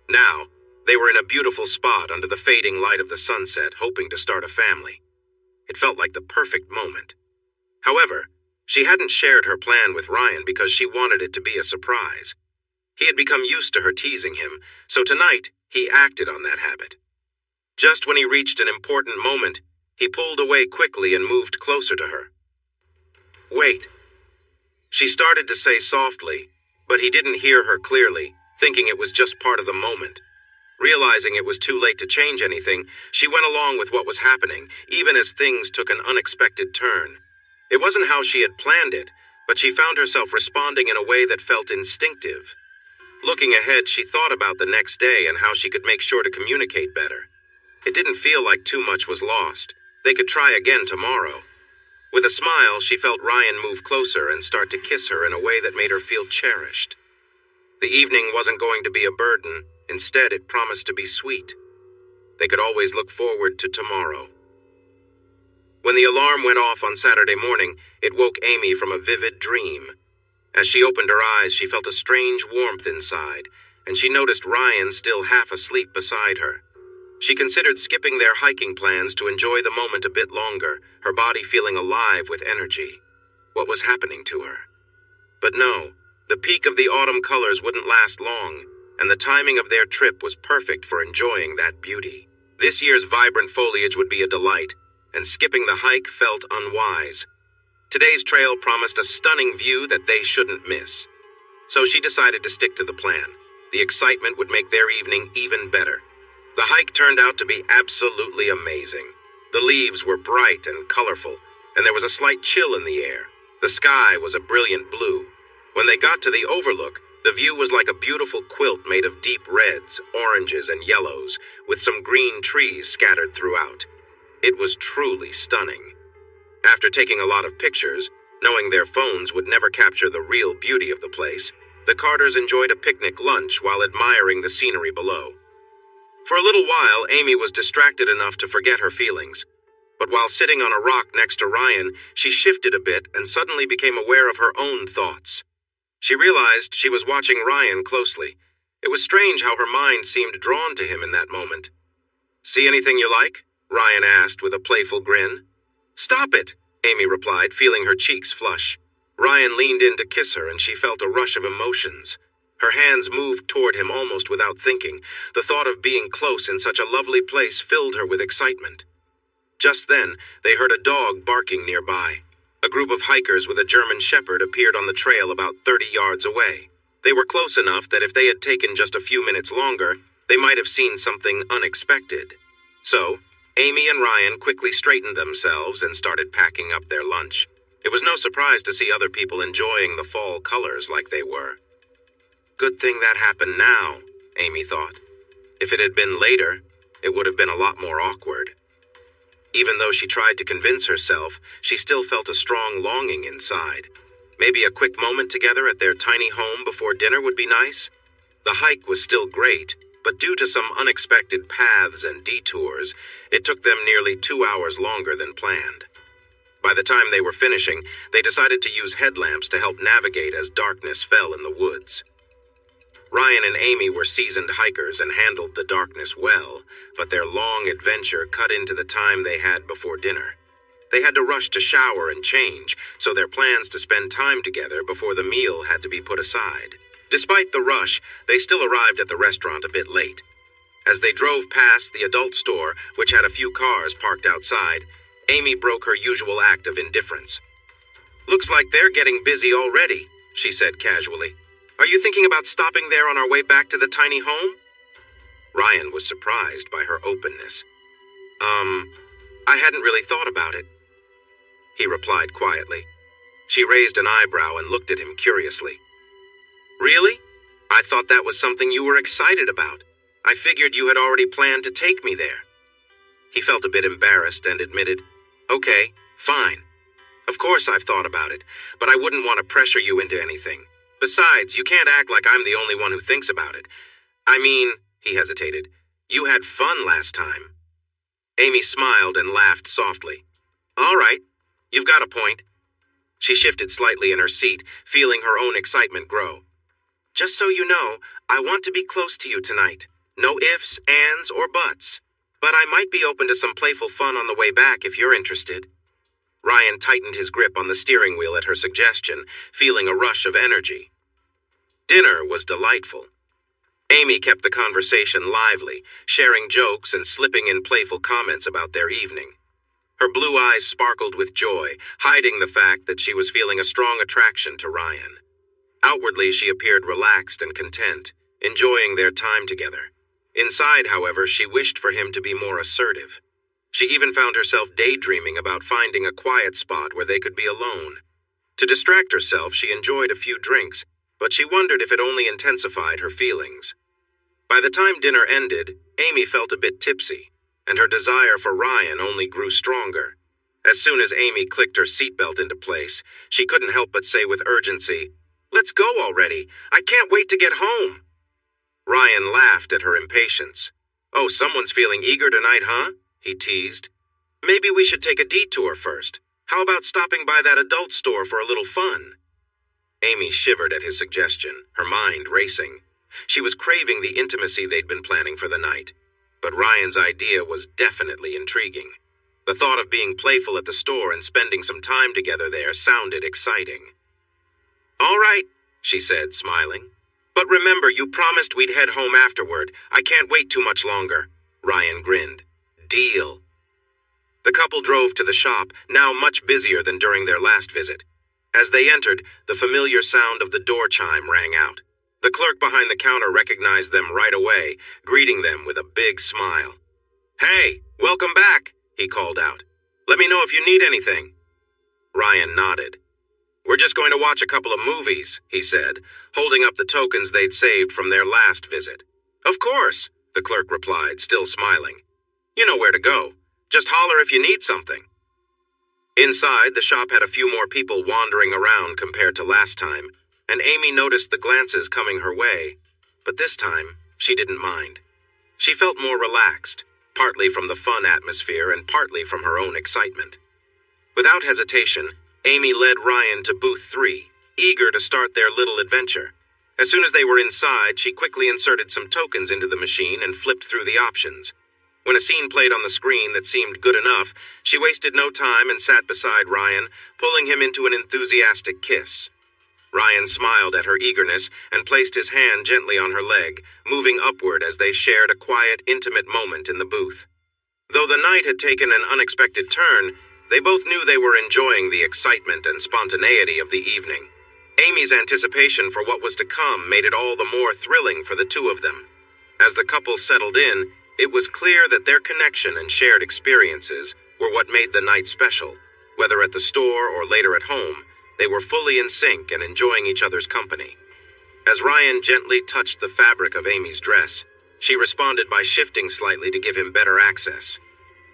Now, they were in a beautiful spot under the fading light of the sunset, hoping to start a family. It felt like the perfect moment. However, she hadn't shared her plan with Ryan because she wanted it to be a surprise. He had become used to her teasing him, so tonight he acted on that habit. Just when he reached an important moment, he pulled away quickly and moved closer to her. "Wait." She started to say softly, but he didn't hear her clearly, thinking it was just part of the moment. Realizing it was too late to change anything, she went along with what was happening, even as things took an unexpected turn. It wasn't how she had planned it, but she found herself responding in a way that felt instinctive. Looking ahead, she thought about the next day and how she could make sure to communicate better. It didn't feel like too much was lost. They could try again tomorrow. With a smile, she felt Ryan move closer and start to kiss her in a way that made her feel cherished. The evening wasn't going to be a burden. Instead, it promised to be sweet. They could always look forward to tomorrow. When the alarm went off on Saturday morning, it woke Amy from a vivid dream. As she opened her eyes, she felt a strange warmth inside, and she noticed Ryan still half asleep beside her. She considered skipping their hiking plans to enjoy the moment a bit longer, her body feeling alive with energy. What was happening to her? But no, the peak of the autumn colors wouldn't last long, and the timing of their trip was perfect for enjoying that beauty. This year's vibrant foliage would be a delight, and skipping the hike felt unwise. Today's trail promised a stunning view that they shouldn't miss. So she decided to stick to the plan. The excitement would make their evening even better. The hike turned out to be absolutely amazing. The leaves were bright and colorful, and there was a slight chill in the air. The sky was a brilliant blue. When they got to the overlook, the view was like a beautiful quilt made of deep reds, oranges, and yellows, with some green trees scattered throughout. It was truly stunning. After taking a lot of pictures, knowing their phones would never capture the real beauty of the place, the Carters enjoyed a picnic lunch while admiring the scenery below. For a little while, Amy was distracted enough to forget her feelings. But while sitting on a rock next to Ryan, she shifted a bit and suddenly became aware of her own thoughts. She realized she was watching Ryan closely. It was strange how her mind seemed drawn to him in that moment. "See anything you like?" Ryan asked with a playful grin. "Stop it," Amy replied, feeling her cheeks flush. Ryan leaned in to kiss her, and she felt a rush of emotions. Her hands moved toward him almost without thinking. The thought of being close in such a lovely place filled her with excitement. Just then, they heard a dog barking nearby. A group of hikers with a German Shepherd appeared on the trail about 30 yards away. They were close enough that if they had taken just a few minutes longer, they might have seen something unexpected. So, Amy and Ryan quickly straightened themselves and started packing up their lunch. It was no surprise to see other people enjoying the fall colors like they were. Good thing that happened now, Amy thought. If it had been later, it would have been a lot more awkward. Even though she tried to convince herself, she still felt a strong longing inside. Maybe a quick moment together at their tiny home before dinner would be nice. The hike was still great, but due to some unexpected paths and detours, it took them nearly 2 hours longer than planned. By the time they were finishing, they decided to use headlamps to help navigate as darkness fell in the woods. Ryan and Amy were seasoned hikers and handled the darkness well, but their long adventure cut into the time they had before dinner. They had to rush to shower and change, so their plans to spend time together before the meal had to be put aside. Despite the rush, they still arrived at the restaurant a bit late. As they drove past the adult store, which had a few cars parked outside, Amy broke her usual act of indifference. "Looks like they're getting busy already," she said casually. "Are you thinking about stopping there on our way back to the tiny home?" Ryan was surprised by her openness. I hadn't really thought about it," he replied quietly. She raised an eyebrow and looked at him curiously. "Really? I thought that was something you were excited about. I figured you had already planned to take me there." He felt a bit embarrassed and admitted, "Okay, fine. Of course I've thought about it, but I wouldn't want to pressure you into anything. Besides, you can't act like I'm the only one who thinks about it. I mean," he hesitated, "you had fun last time." Amy smiled and laughed softly. "All right, you've got a point." She shifted slightly in her seat, feeling her own excitement grow. "Just so you know, I want to be close to you tonight. No ifs, ands, or buts. But I might be open to some playful fun on the way back if you're interested." Ryan tightened his grip on the steering wheel at her suggestion, feeling a rush of energy. Dinner was delightful. Amy kept the conversation lively, sharing jokes and slipping in playful comments about their evening. Her blue eyes sparkled with joy, hiding the fact that she was feeling a strong attraction to Ryan. Outwardly, she appeared relaxed and content, enjoying their time together. Inside, however, she wished for him to be more assertive. She even found herself daydreaming about finding a quiet spot where they could be alone. To distract herself, she enjoyed a few drinks, but she wondered if it only intensified her feelings. By the time dinner ended, Amy felt a bit tipsy, and her desire for Ryan only grew stronger. As soon as Amy clicked her seatbelt into place, she couldn't help but say with urgency, "Let's go already. I can't wait to get home." Ryan laughed at her impatience. "Oh, someone's feeling eager tonight, huh?" he teased. "Maybe we should take a detour first. How about stopping by that adult store for a little fun?" Amy shivered at his suggestion, her mind racing. She was craving the intimacy they'd been planning for the night. But Ryan's idea was definitely intriguing. The thought of being playful at the store and spending some time together there sounded exciting. "All right," she said, smiling. "But remember, you promised we'd head home afterward. I can't wait too much longer." Ryan grinned. "Deal." The couple drove to the shop, now much busier than during their last visit. As they entered, the familiar sound of the door chime rang out. The clerk behind the counter recognized them right away, greeting them with a big smile. "Hey, welcome back," he called out. "Let me know if you need anything." Ryan nodded. "We're just going to watch a couple of movies," he said, holding up the tokens they'd saved from their last visit. "Of course," the clerk replied, still smiling. "You know where to go. Just holler if you need something." Inside, the shop had a few more people wandering around compared to last time, and Amy noticed the glances coming her way. But this time, she didn't mind. She felt more relaxed, partly from the fun atmosphere and partly from her own excitement. Without hesitation, Amy led Ryan to booth 3, eager to start their little adventure. As soon as they were inside, she quickly inserted some tokens into the machine and flipped through the options. When a scene played on the screen that seemed good enough, she wasted no time and sat beside Ryan, pulling him into an enthusiastic kiss. Ryan smiled at her eagerness and placed his hand gently on her leg, moving upward as they shared a quiet, intimate moment in the booth. Though the night had taken an unexpected turn, they both knew they were enjoying the excitement and spontaneity of the evening. Amy's anticipation for what was to come made it all the more thrilling for the two of them. As the couple settled in, it was clear that their connection and shared experiences were what made the night special. Whether at the store or later at home, they were fully in sync and enjoying each other's company. As Ryan gently touched the fabric of Amy's dress, she responded by shifting slightly to give him better access.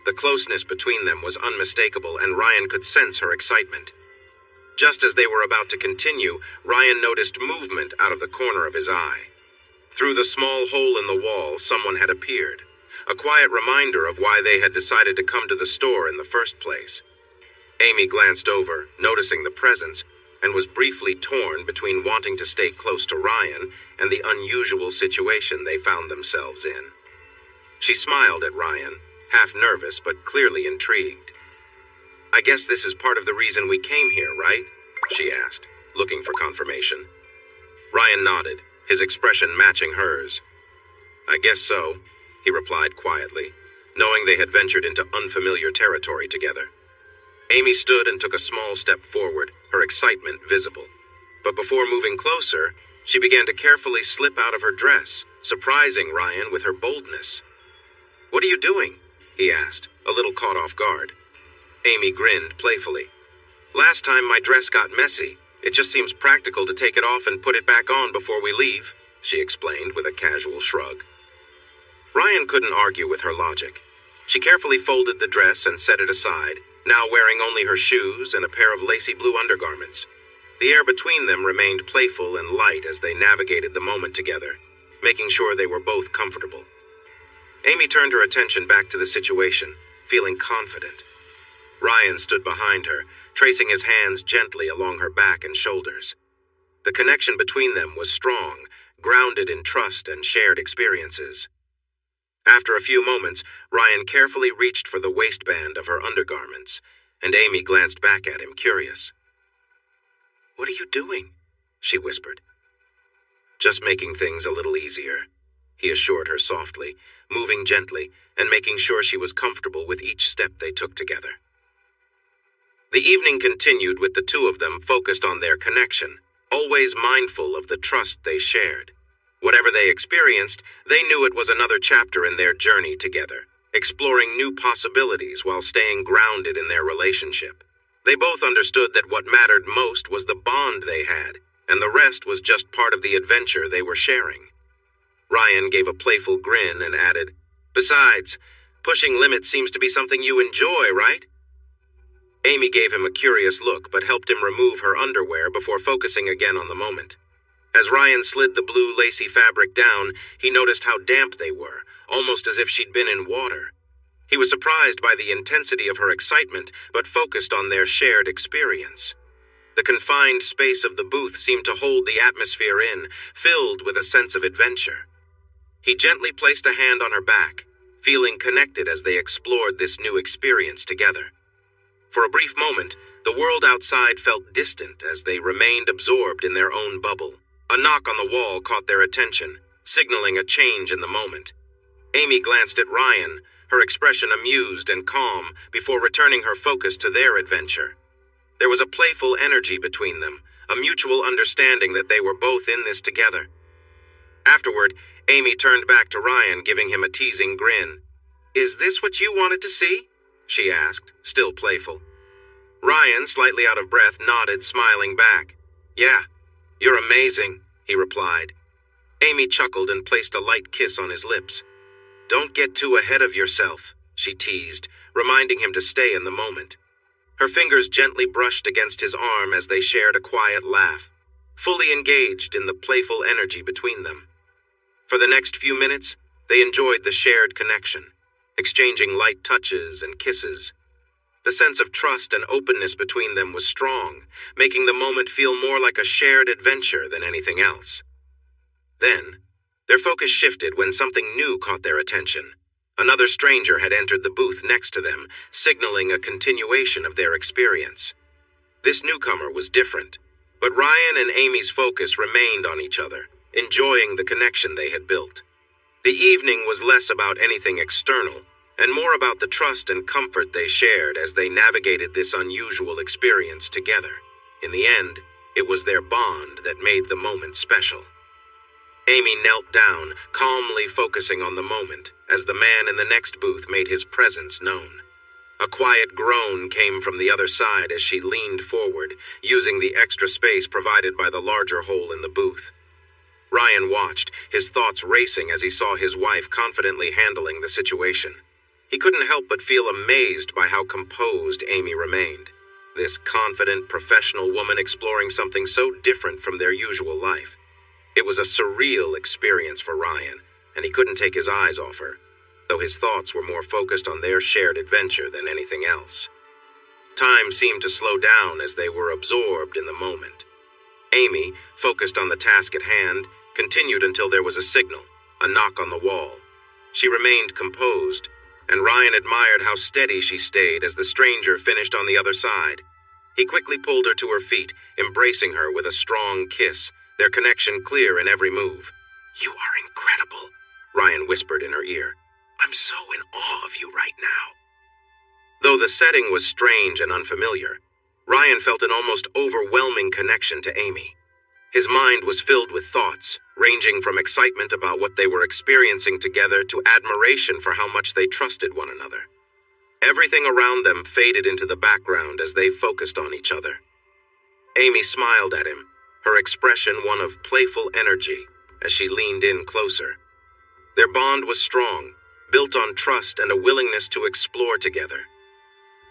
The closeness between them was unmistakable, and Ryan could sense her excitement. Just as they were about to continue, Ryan noticed movement out of the corner of his eye. Through the small hole in the wall, someone had appeared, a quiet reminder of why they had decided to come to the store in the first place. Amy glanced over, noticing the presence, and was briefly torn between wanting to stay close to Ryan and the unusual situation they found themselves in. She smiled at Ryan, half nervous but clearly intrigued. "I guess this is part of the reason we came here, right?" she asked, looking for confirmation. Ryan nodded, his expression matching hers. "I guess so," he replied quietly, knowing they had ventured into unfamiliar territory together. Amy stood and took a small step forward, her excitement visible. But before moving closer, she began to carefully slip out of her dress, surprising Ryan with her boldness. "What are you doing?" he asked, a little caught off guard. Amy grinned playfully. "Last time my dress got messy. It just seems practical to take it off and put it back on before we leave," she explained with a casual shrug. Ryan couldn't argue with her logic. She carefully folded the dress and set it aside, now wearing only her shoes and a pair of lacy blue undergarments. The air between them remained playful and light as they navigated the moment together, making sure they were both comfortable. Amy turned her attention back to the situation, feeling confident. Ryan stood behind her, tracing his hands gently along her back and shoulders. The connection between them was strong, grounded in trust and shared experiences. After a few moments, Ryan carefully reached for the waistband of her undergarments, and Amy glanced back at him, curious. "What are you doing?" she whispered. "Just making things a little easier," he assured her softly, moving gently and making sure she was comfortable with each step they took together. The evening continued with the two of them focused on their connection, always mindful of the trust they shared. Whatever they experienced, they knew it was another chapter in their journey together, exploring new possibilities while staying grounded in their relationship. They both understood that what mattered most was the bond they had, and the rest was just part of the adventure they were sharing. Ryan gave a playful grin and added, "Besides, pushing limits seems to be something you enjoy, right?" Amy gave him a curious look but helped him remove her underwear before focusing again on the moment. As Ryan slid the blue lacy fabric down, he noticed how damp they were, almost as if she'd been in water. He was surprised by the intensity of her excitement, but focused on their shared experience. The confined space of the booth seemed to hold the atmosphere in, filled with a sense of adventure. He gently placed a hand on her back, feeling connected as they explored this new experience together. For a brief moment, the world outside felt distant as they remained absorbed in their own bubble. A knock on the wall caught their attention, signaling a change in the moment. Amy glanced at Ryan, her expression amused and calm, before returning her focus to their adventure. There was a playful energy between them, a mutual understanding that they were both in this together. Afterward, Amy turned back to Ryan, giving him a teasing grin. "Is this what you wanted to see?" she asked, still playful. Ryan, slightly out of breath, nodded, smiling back. "Yeah, you're amazing," he replied. Amy chuckled and placed a light kiss on his lips. "Don't get too ahead of yourself," she teased, reminding him to stay in the moment. Her fingers gently brushed against his arm as they shared a quiet laugh, fully engaged in the playful energy between them. For the next few minutes, they enjoyed the shared connection, exchanging light touches and kisses. The sense of trust and openness between them was strong, making the moment feel more like a shared adventure than anything else. Then, their focus shifted when something new caught their attention. Another stranger had entered the booth next to them, signaling a continuation of their experience. This newcomer was different, but Ryan and Amy's focus remained on each other, enjoying the connection they had built. The evening was less about anything external, and more about the trust and comfort they shared as they navigated this unusual experience together. In the end, it was their bond that made the moment special. Amy knelt down, calmly focusing on the moment, as the man in the next booth made his presence known. A quiet groan came from the other side as she leaned forward, using the extra space provided by the larger hole in the booth. Ryan watched, his thoughts racing as he saw his wife confidently handling the situation. He couldn't help but feel amazed by how composed Amy remained. This confident, professional woman exploring something so different from their usual life. It was a surreal experience for Ryan, and he couldn't take his eyes off her, though his thoughts were more focused on their shared adventure than anything else. Time seemed to slow down as they were absorbed in the moment. Amy, focused on the task at hand, continued until there was a signal, a knock on the wall. She remained composed, and Ryan admired how steady she stayed as the stranger finished on the other side. He quickly pulled her to her feet, embracing her with a strong kiss, their connection clear in every move. "You are incredible," Ryan whispered in her ear. "I'm so in awe of you right now." Though the setting was strange and unfamiliar, Ryan felt an almost overwhelming connection to Amy. His mind was filled with thoughts, ranging from excitement about what they were experiencing together to admiration for how much they trusted one another. Everything around them faded into the background as they focused on each other. Amy smiled at him, her expression one of playful energy, as she leaned in closer. Their bond was strong, built on trust and a willingness to explore together.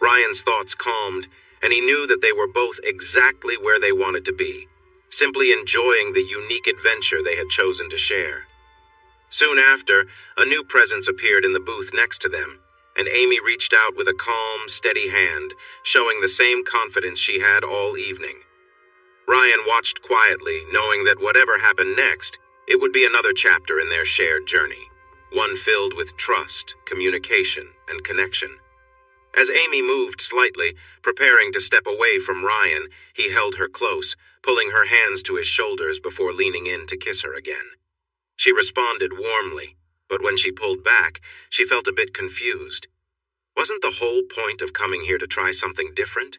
Ryan's thoughts calmed, and he knew that they were both exactly where they wanted to be, simply enjoying the unique adventure they had chosen to share. Soon after, a new presence appeared in the booth next to them, and Amy reached out with a calm, steady hand, showing the same confidence she had all evening. Ryan watched quietly, knowing that whatever happened next, it would be another chapter in their shared journey, one filled with trust, communication, and connection. As Amy moved slightly, preparing to step away from Ryan, he held her close, pulling her hands to his shoulders before leaning in to kiss her again. She responded warmly, but when she pulled back, she felt a bit confused. Wasn't the whole point of coming here to try something different?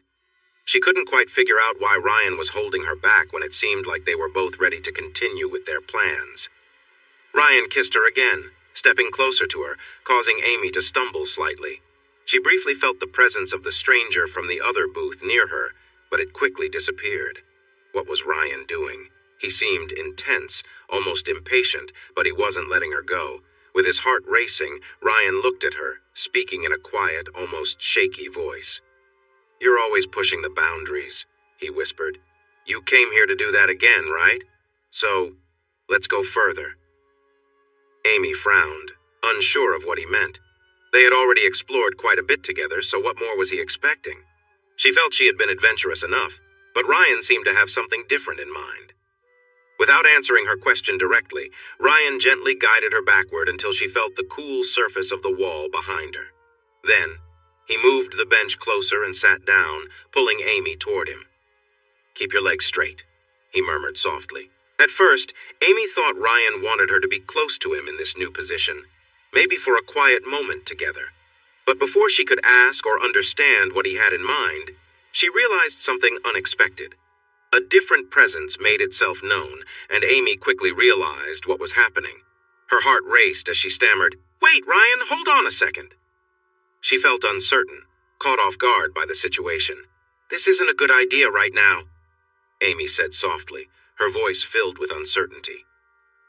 She couldn't quite figure out why Ryan was holding her back when it seemed like they were both ready to continue with their plans. Ryan kissed her again, stepping closer to her, causing Amy to stumble slightly. She briefly felt the presence of the stranger from the other booth near her, but it quickly disappeared. What was Ryan doing? He seemed intense, almost impatient, but he wasn't letting her go. With his heart racing, Ryan looked at her, speaking in a quiet, almost shaky voice. "You're always pushing the boundaries," he whispered. "You came here to do that again, right? So, let's go further." Amy frowned, unsure of what he meant. They had already explored quite a bit together, so what more was he expecting? She felt she had been adventurous enough, but Ryan seemed to have something different in mind. Without answering her question directly, Ryan gently guided her backward until she felt the cool surface of the wall behind her. Then, he moved the bench closer and sat down, pulling Amy toward him. "Keep your legs straight," he murmured softly. At first, Amy thought Ryan wanted her to be close to him in this new position, maybe for a quiet moment together. But before she could ask or understand what he had in mind, she realized something unexpected. A different presence made itself known, and Amy quickly realized what was happening. Her heart raced as she stammered, "Wait, Ryan, hold on a second." She felt uncertain, caught off guard by the situation. "This isn't a good idea right now," Amy said softly, her voice filled with uncertainty.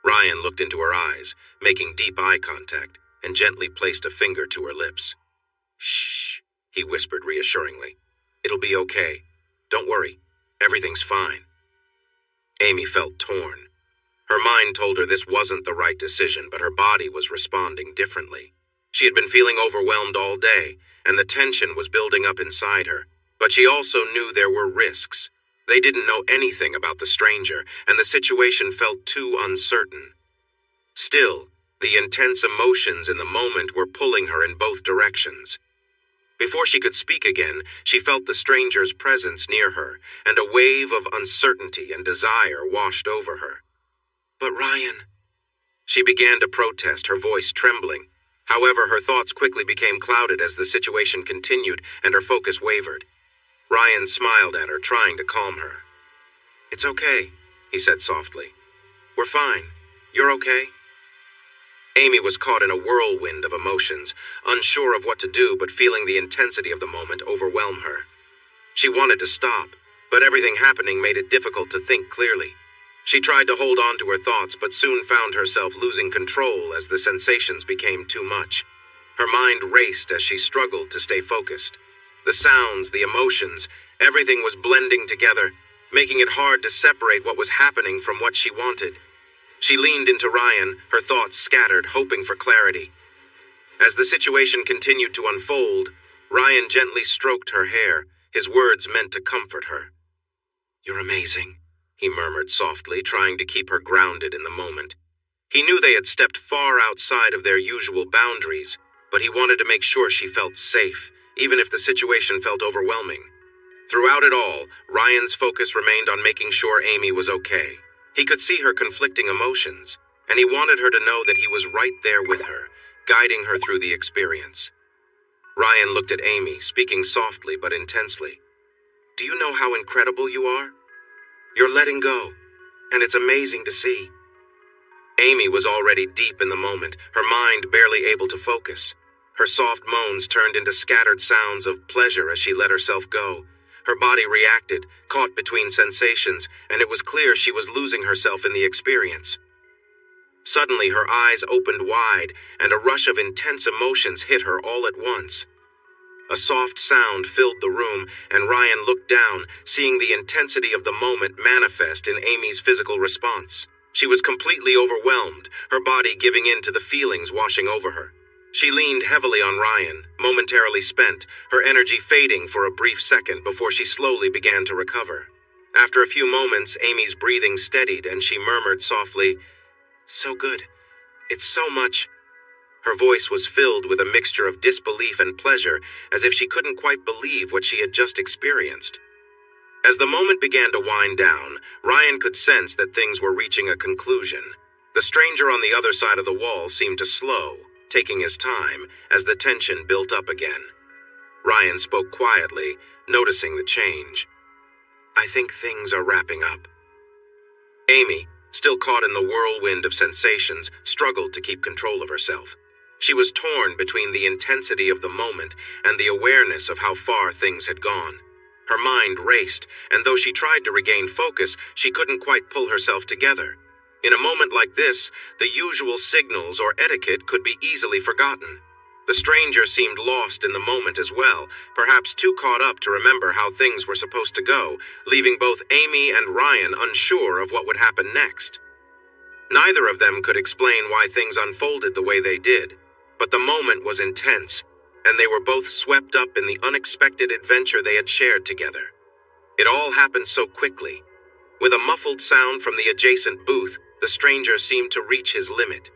Ryan looked into her eyes, making deep eye contact, and gently placed a finger to her lips. "Shh," he whispered reassuringly. "It'll be okay. Don't worry. Everything's fine." Amy felt torn. Her mind told her this wasn't the right decision, but her body was responding differently. She had been feeling overwhelmed all day, and the tension was building up inside her. But she also knew there were risks. They didn't know anything about the stranger, and the situation felt too uncertain. Still, the intense emotions in the moment were pulling her in both directions. Before she could speak again, she felt the stranger's presence near her, and a wave of uncertainty and desire washed over her. "But Ryan..." She began to protest, her voice trembling. However, her thoughts quickly became clouded as the situation continued, and her focus wavered. Ryan smiled at her, trying to calm her. "It's okay," he said softly. "We're fine. You're okay?" Amy was caught in a whirlwind of emotions, unsure of what to do but feeling the intensity of the moment overwhelm her. She wanted to stop, but everything happening made it difficult to think clearly. She tried to hold on to her thoughts but soon found herself losing control as the sensations became too much. Her mind raced as she struggled to stay focused. The sounds, the emotions, everything was blending together, making it hard to separate what was happening from what she wanted. She leaned into Ryan, her thoughts scattered, hoping for clarity. As the situation continued to unfold, Ryan gently stroked her hair, his words meant to comfort her. "You're amazing," he murmured softly, trying to keep her grounded in the moment. He knew they had stepped far outside of their usual boundaries, but he wanted to make sure she felt safe, even if the situation felt overwhelming. Throughout it all, Ryan's focus remained on making sure Amy was okay. He could see her conflicting emotions, and he wanted her to know that he was right there with her, guiding her through the experience. Ryan looked at Amy, speaking softly but intensely. "Do you know how incredible you are? You're letting go, and it's amazing to see." Amy was already deep in the moment, her mind barely able to focus. Her soft moans turned into scattered sounds of pleasure as she let herself go. Her body reacted, caught between sensations, and it was clear she was losing herself in the experience. Suddenly, her eyes opened wide, and a rush of intense emotions hit her all at once. A soft sound filled the room, and Ryan looked down, seeing the intensity of the moment manifest in Amy's physical response. She was completely overwhelmed, her body giving in to the feelings washing over her. She leaned heavily on Ryan, momentarily spent, her energy fading for a brief second before she slowly began to recover. After a few moments, Amy's breathing steadied, and she murmured softly, "So good. It's so much." Her voice was filled with a mixture of disbelief and pleasure, as if she couldn't quite believe what she had just experienced. As the moment began to wind down, Ryan could sense that things were reaching a conclusion. The stranger on the other side of the wall seemed to slow, taking his time as the tension built up again. Ryan spoke quietly, noticing the change. "I think things are wrapping up." Amy, still caught in the whirlwind of sensations, struggled to keep control of herself. She was torn between the intensity of the moment and the awareness of how far things had gone. Her mind raced, and though she tried to regain focus, she couldn't quite pull herself together. In a moment like this, the usual signals or etiquette could be easily forgotten. The stranger seemed lost in the moment as well, perhaps too caught up to remember how things were supposed to go, leaving both Amy and Ryan unsure of what would happen next. Neither of them could explain why things unfolded the way they did, but the moment was intense, and they were both swept up in the unexpected adventure they had shared together. It all happened so quickly. With a muffled sound from the adjacent booth, the stranger seemed to reach his limit.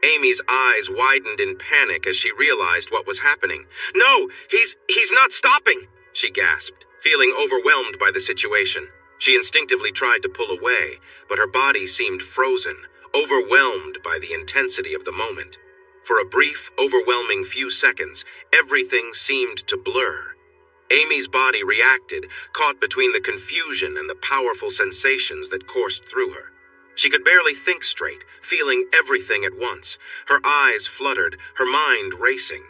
Amy's eyes widened in panic as she realized what was happening. "No, he's not stopping!" she gasped, feeling overwhelmed by the situation. She instinctively tried to pull away, but her body seemed frozen, overwhelmed by the intensity of the moment. For a brief, overwhelming few seconds, everything seemed to blur. Amy's body reacted, caught between the confusion and the powerful sensations that coursed through her. She could barely think straight, feeling everything at once, her eyes fluttered, her mind racing.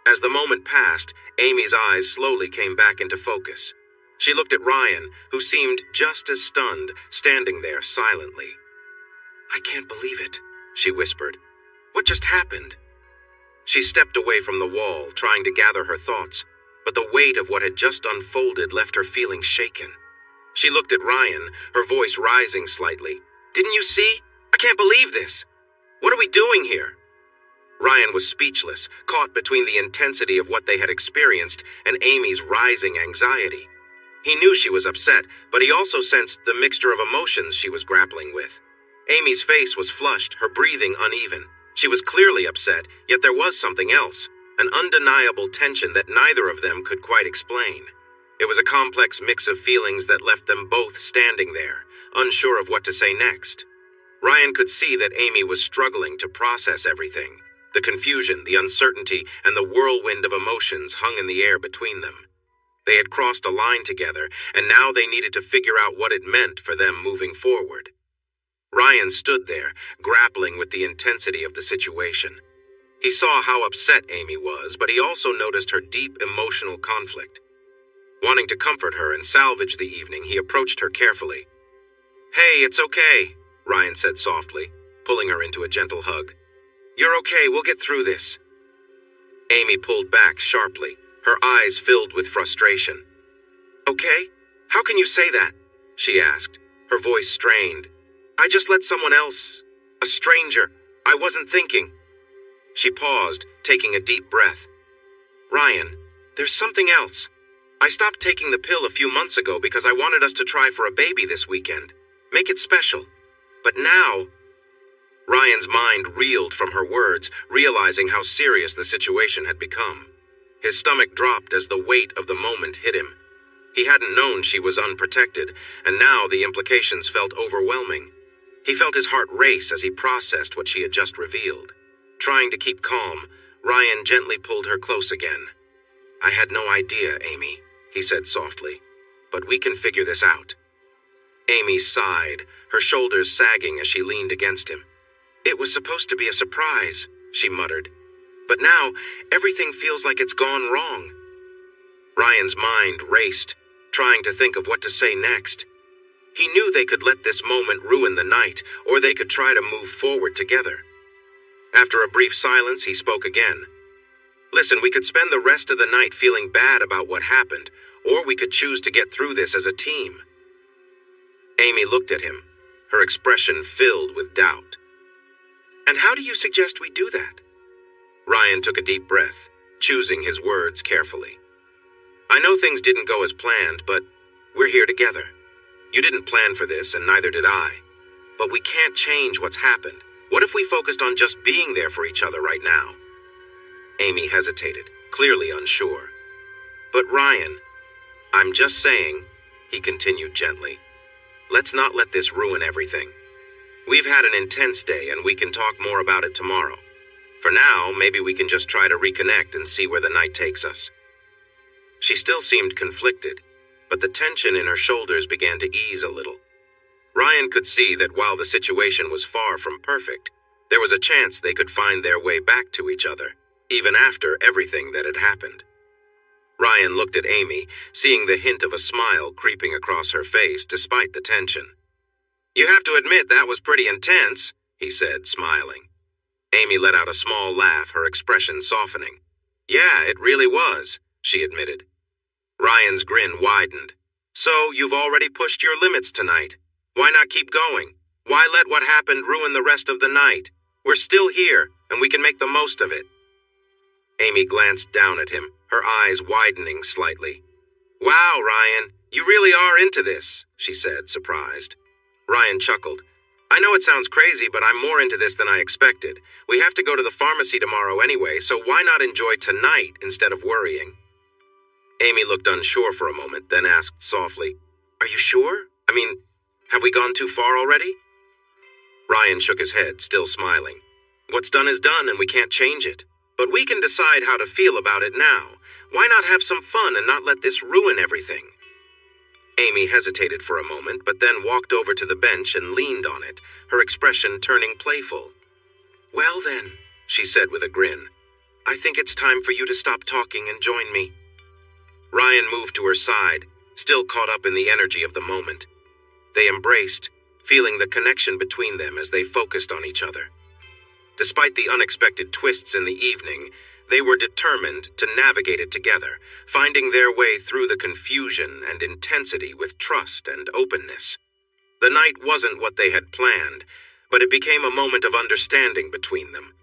As the moment passed, Amy's eyes slowly came back into focus. She looked at Ryan, who seemed just as stunned, standing there silently. "I can't believe it," she whispered. "What just happened?" She stepped away from the wall, trying to gather her thoughts, but the weight of what had just unfolded left her feeling shaken. She looked at Ryan, her voice rising slightly. "Didn't you see? I can't believe this. What are we doing here?" Ryan was speechless, caught between the intensity of what they had experienced and Amy's rising anxiety. He knew she was upset, but he also sensed the mixture of emotions she was grappling with. Amy's face was flushed, her breathing uneven. She was clearly upset, yet there was something else, an undeniable tension that neither of them could quite explain. It was a complex mix of feelings that left them both standing there, unsure of what to say next. Ryan could see that Amy was struggling to process everything. The confusion, the uncertainty, and the whirlwind of emotions hung in the air between them. They had crossed a line together, and now they needed to figure out what it meant for them moving forward. Ryan stood there, grappling with the intensity of the situation. He saw how upset Amy was, but he also noticed her deep emotional conflict. Wanting to comfort her and salvage the evening, he approached her carefully. "Hey, it's okay," Ryan said softly, pulling her into a gentle hug. "You're okay, we'll get through this." Amy pulled back sharply, her eyes filled with frustration. "Okay? How can you say that?" she asked, her voice strained. "I just let someone else, a stranger. I wasn't thinking." She paused, taking a deep breath. "Ryan, there's something else. I stopped taking the pill a few months ago because I wanted us to try for a baby this weekend. Make it special. But now..." Ryan's mind reeled from her words, realizing how serious the situation had become. His stomach dropped as the weight of the moment hit him. He hadn't known she was unprotected, and now the implications felt overwhelming. He felt his heart race as he processed what she had just revealed. Trying to keep calm, Ryan gently pulled her close again. "I had no idea, Amy," he said softly, "but we can figure this out." Amy sighed, her shoulders sagging as she leaned against him. "It was supposed to be a surprise," she muttered. "But now, everything feels like it's gone wrong." Ryan's mind raced, trying to think of what to say next. He knew they could let this moment ruin the night, or they could try to move forward together. After a brief silence, he spoke again. "Listen, we could spend the rest of the night feeling bad about what happened, or we could choose to get through this as a team." Amy looked at him, her expression filled with doubt. "And how do you suggest we do that?" Ryan took a deep breath, choosing his words carefully. "I know things didn't go as planned, but we're here together. You didn't plan for this, and neither did I. But we can't change what's happened. What if we focused on just being there for each other right now?" Amy hesitated, clearly unsure. "But Ryan, I'm just saying," he continued gently, "let's not let this ruin everything. We've had an intense day, and we can talk more about it tomorrow. For now, maybe we can just try to reconnect and see where the night takes us." She still seemed conflicted, but the tension in her shoulders began to ease a little. Ryan could see that while the situation was far from perfect, there was a chance they could find their way back to each other, even after everything that had happened. Ryan looked at Amy, seeing the hint of a smile creeping across her face despite the tension. "You have to admit that was pretty intense," he said, smiling. Amy let out a small laugh, her expression softening. "Yeah, it really was," she admitted. Ryan's grin widened. "So, you've already pushed your limits tonight. Why not keep going? Why let what happened ruin the rest of the night? We're still here, and we can make the most of it." Amy glanced down at him, her eyes widening slightly. "Wow, Ryan, you really are into this," she said, surprised. Ryan chuckled. "I know it sounds crazy, but I'm more into this than I expected. We have to go to the pharmacy tomorrow anyway, so why not enjoy tonight instead of worrying?" Amy looked unsure for a moment, then asked softly, "Are you sure? I mean, have we gone too far already?" Ryan shook his head, still smiling. "What's done is done, and we can't change it. But we can decide how to feel about it now. Why not have some fun and not let this ruin everything?" Amy hesitated for a moment, but then walked over to the bench and leaned on it, her expression turning playful. "Well then," she said with a grin, "I think it's time for you to stop talking and join me." Ryan moved to her side, still caught up in the energy of the moment. They embraced, feeling the connection between them as they focused on each other. Despite the unexpected twists in the evening, they were determined to navigate it together, finding their way through the confusion and intensity with trust and openness. The night wasn't what they had planned, but it became a moment of understanding between them,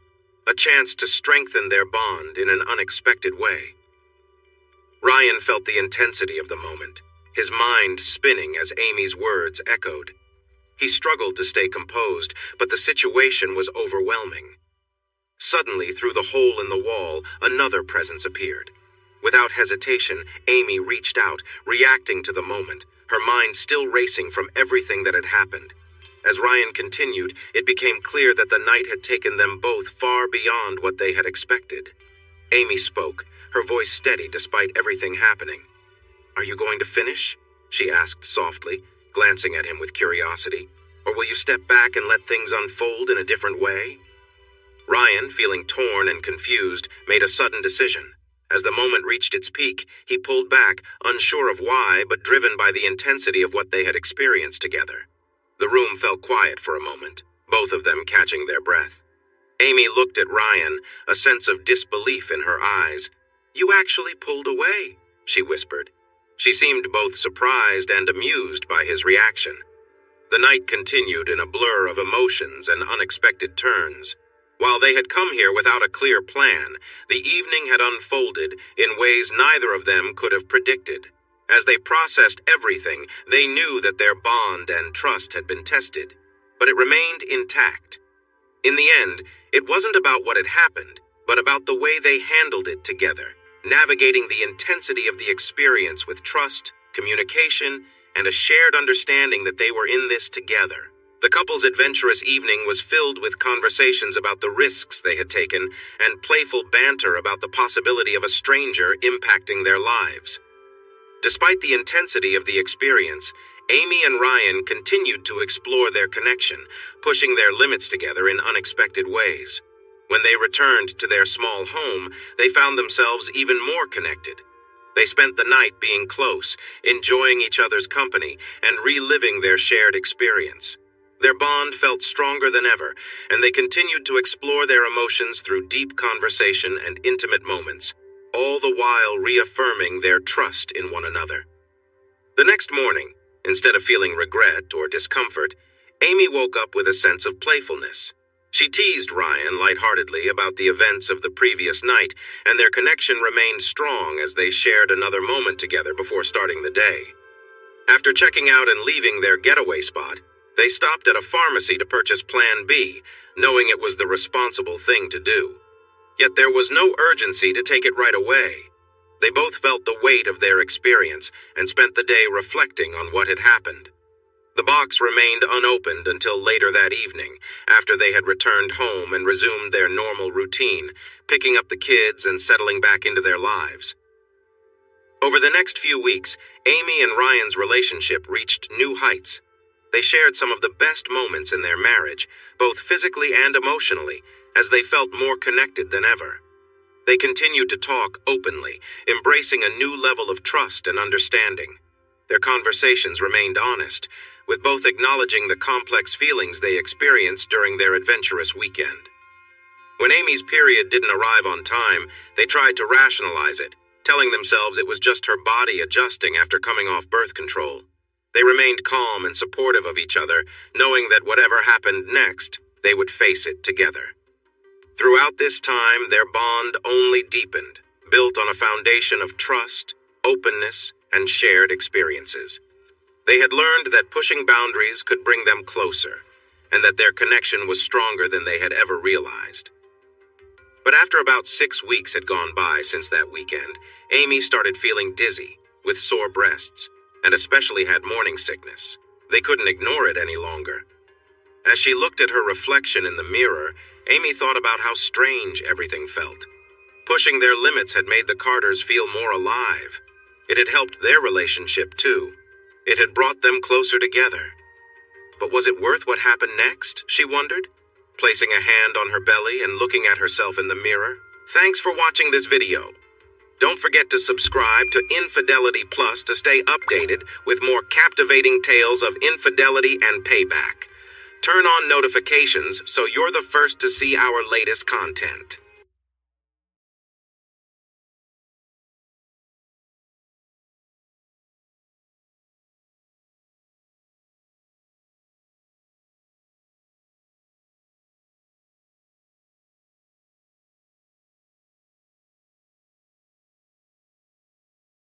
a chance to strengthen their bond in an unexpected way. Ryan felt the intensity of the moment, his mind spinning as Amy's words echoed. He struggled to stay composed, but the situation was overwhelming. Suddenly, through the hole in the wall, another presence appeared. Without hesitation, Amy reached out, reacting to the moment, her mind still racing from everything that had happened. As Ryan continued, it became clear that the night had taken them both far beyond what they had expected. Amy spoke, her voice steady despite everything happening. "Are you going to finish?" she asked softly, glancing at him with curiosity. "Or will you step back and let things unfold in a different way?" Ryan, feeling torn and confused, made a sudden decision. As the moment reached its peak, he pulled back, unsure of why, but driven by the intensity of what they had experienced together. The room fell quiet for a moment, both of them catching their breath. Amy looked at Ryan, a sense of disbelief in her eyes. "You actually pulled away," she whispered. She seemed both surprised and amused by his reaction. The night continued in a blur of emotions and unexpected turns. While they had come here without a clear plan, the evening had unfolded in ways neither of them could have predicted. As they processed everything, they knew that their bond and trust had been tested, but it remained intact. In the end, it wasn't about what had happened, but about the way they handled it together, navigating the intensity of the experience with trust, communication, and a shared understanding that they were in this together. The couple's adventurous evening was filled with conversations about the risks they had taken and playful banter about the possibility of a stranger impacting their lives. Despite the intensity of the experience, Amy and Ryan continued to explore their connection, pushing their limits together in unexpected ways. When they returned to their small home, they found themselves even more connected. They spent the night being close, enjoying each other's company, and reliving their shared experience. Their bond felt stronger than ever, and they continued to explore their emotions through deep conversation and intimate moments, all the while reaffirming their trust in one another. The next morning, instead of feeling regret or discomfort, Amy woke up with a sense of playfulness. She teased Ryan lightheartedly about the events of the previous night, and their connection remained strong as they shared another moment together before starting the day. After checking out and leaving their getaway spot, they stopped at a pharmacy to purchase Plan B, knowing it was the responsible thing to do. Yet there was no urgency to take it right away. They both felt the weight of their experience and spent the day reflecting on what had happened. The box remained unopened until later that evening, after they had returned home and resumed their normal routine, picking up the kids and settling back into their lives. Over the next few weeks, Amy and Ryan's relationship reached new heights. They shared some of the best moments in their marriage, both physically and emotionally, as they felt more connected than ever. They continued to talk openly, embracing a new level of trust and understanding. Their conversations remained honest, with both acknowledging the complex feelings they experienced during their adventurous weekend. When Amy's period didn't arrive on time, they tried to rationalize it, telling themselves it was just her body adjusting after coming off birth control. They remained calm and supportive of each other, knowing that whatever happened next, they would face it together. Throughout this time, their bond only deepened, built on a foundation of trust, openness, and shared experiences. They had learned that pushing boundaries could bring them closer, and that their connection was stronger than they had ever realized. But after about 6 weeks had gone by since that weekend, Amy started feeling dizzy, with sore breasts, and especially had morning sickness. They couldn't ignore it any longer. As she looked at her reflection in the mirror, Amy thought about how strange everything felt. Pushing their limits had made the Carters feel more alive. It had helped their relationship, too. It had brought them closer together. But was it worth what happened next, she wondered, placing a hand on her belly and looking at herself in the mirror. Thanks for watching this video. Don't forget to subscribe to Infidelity Plus to stay updated with more captivating tales of infidelity and payback. Turn on notifications so you're the first to see our latest content.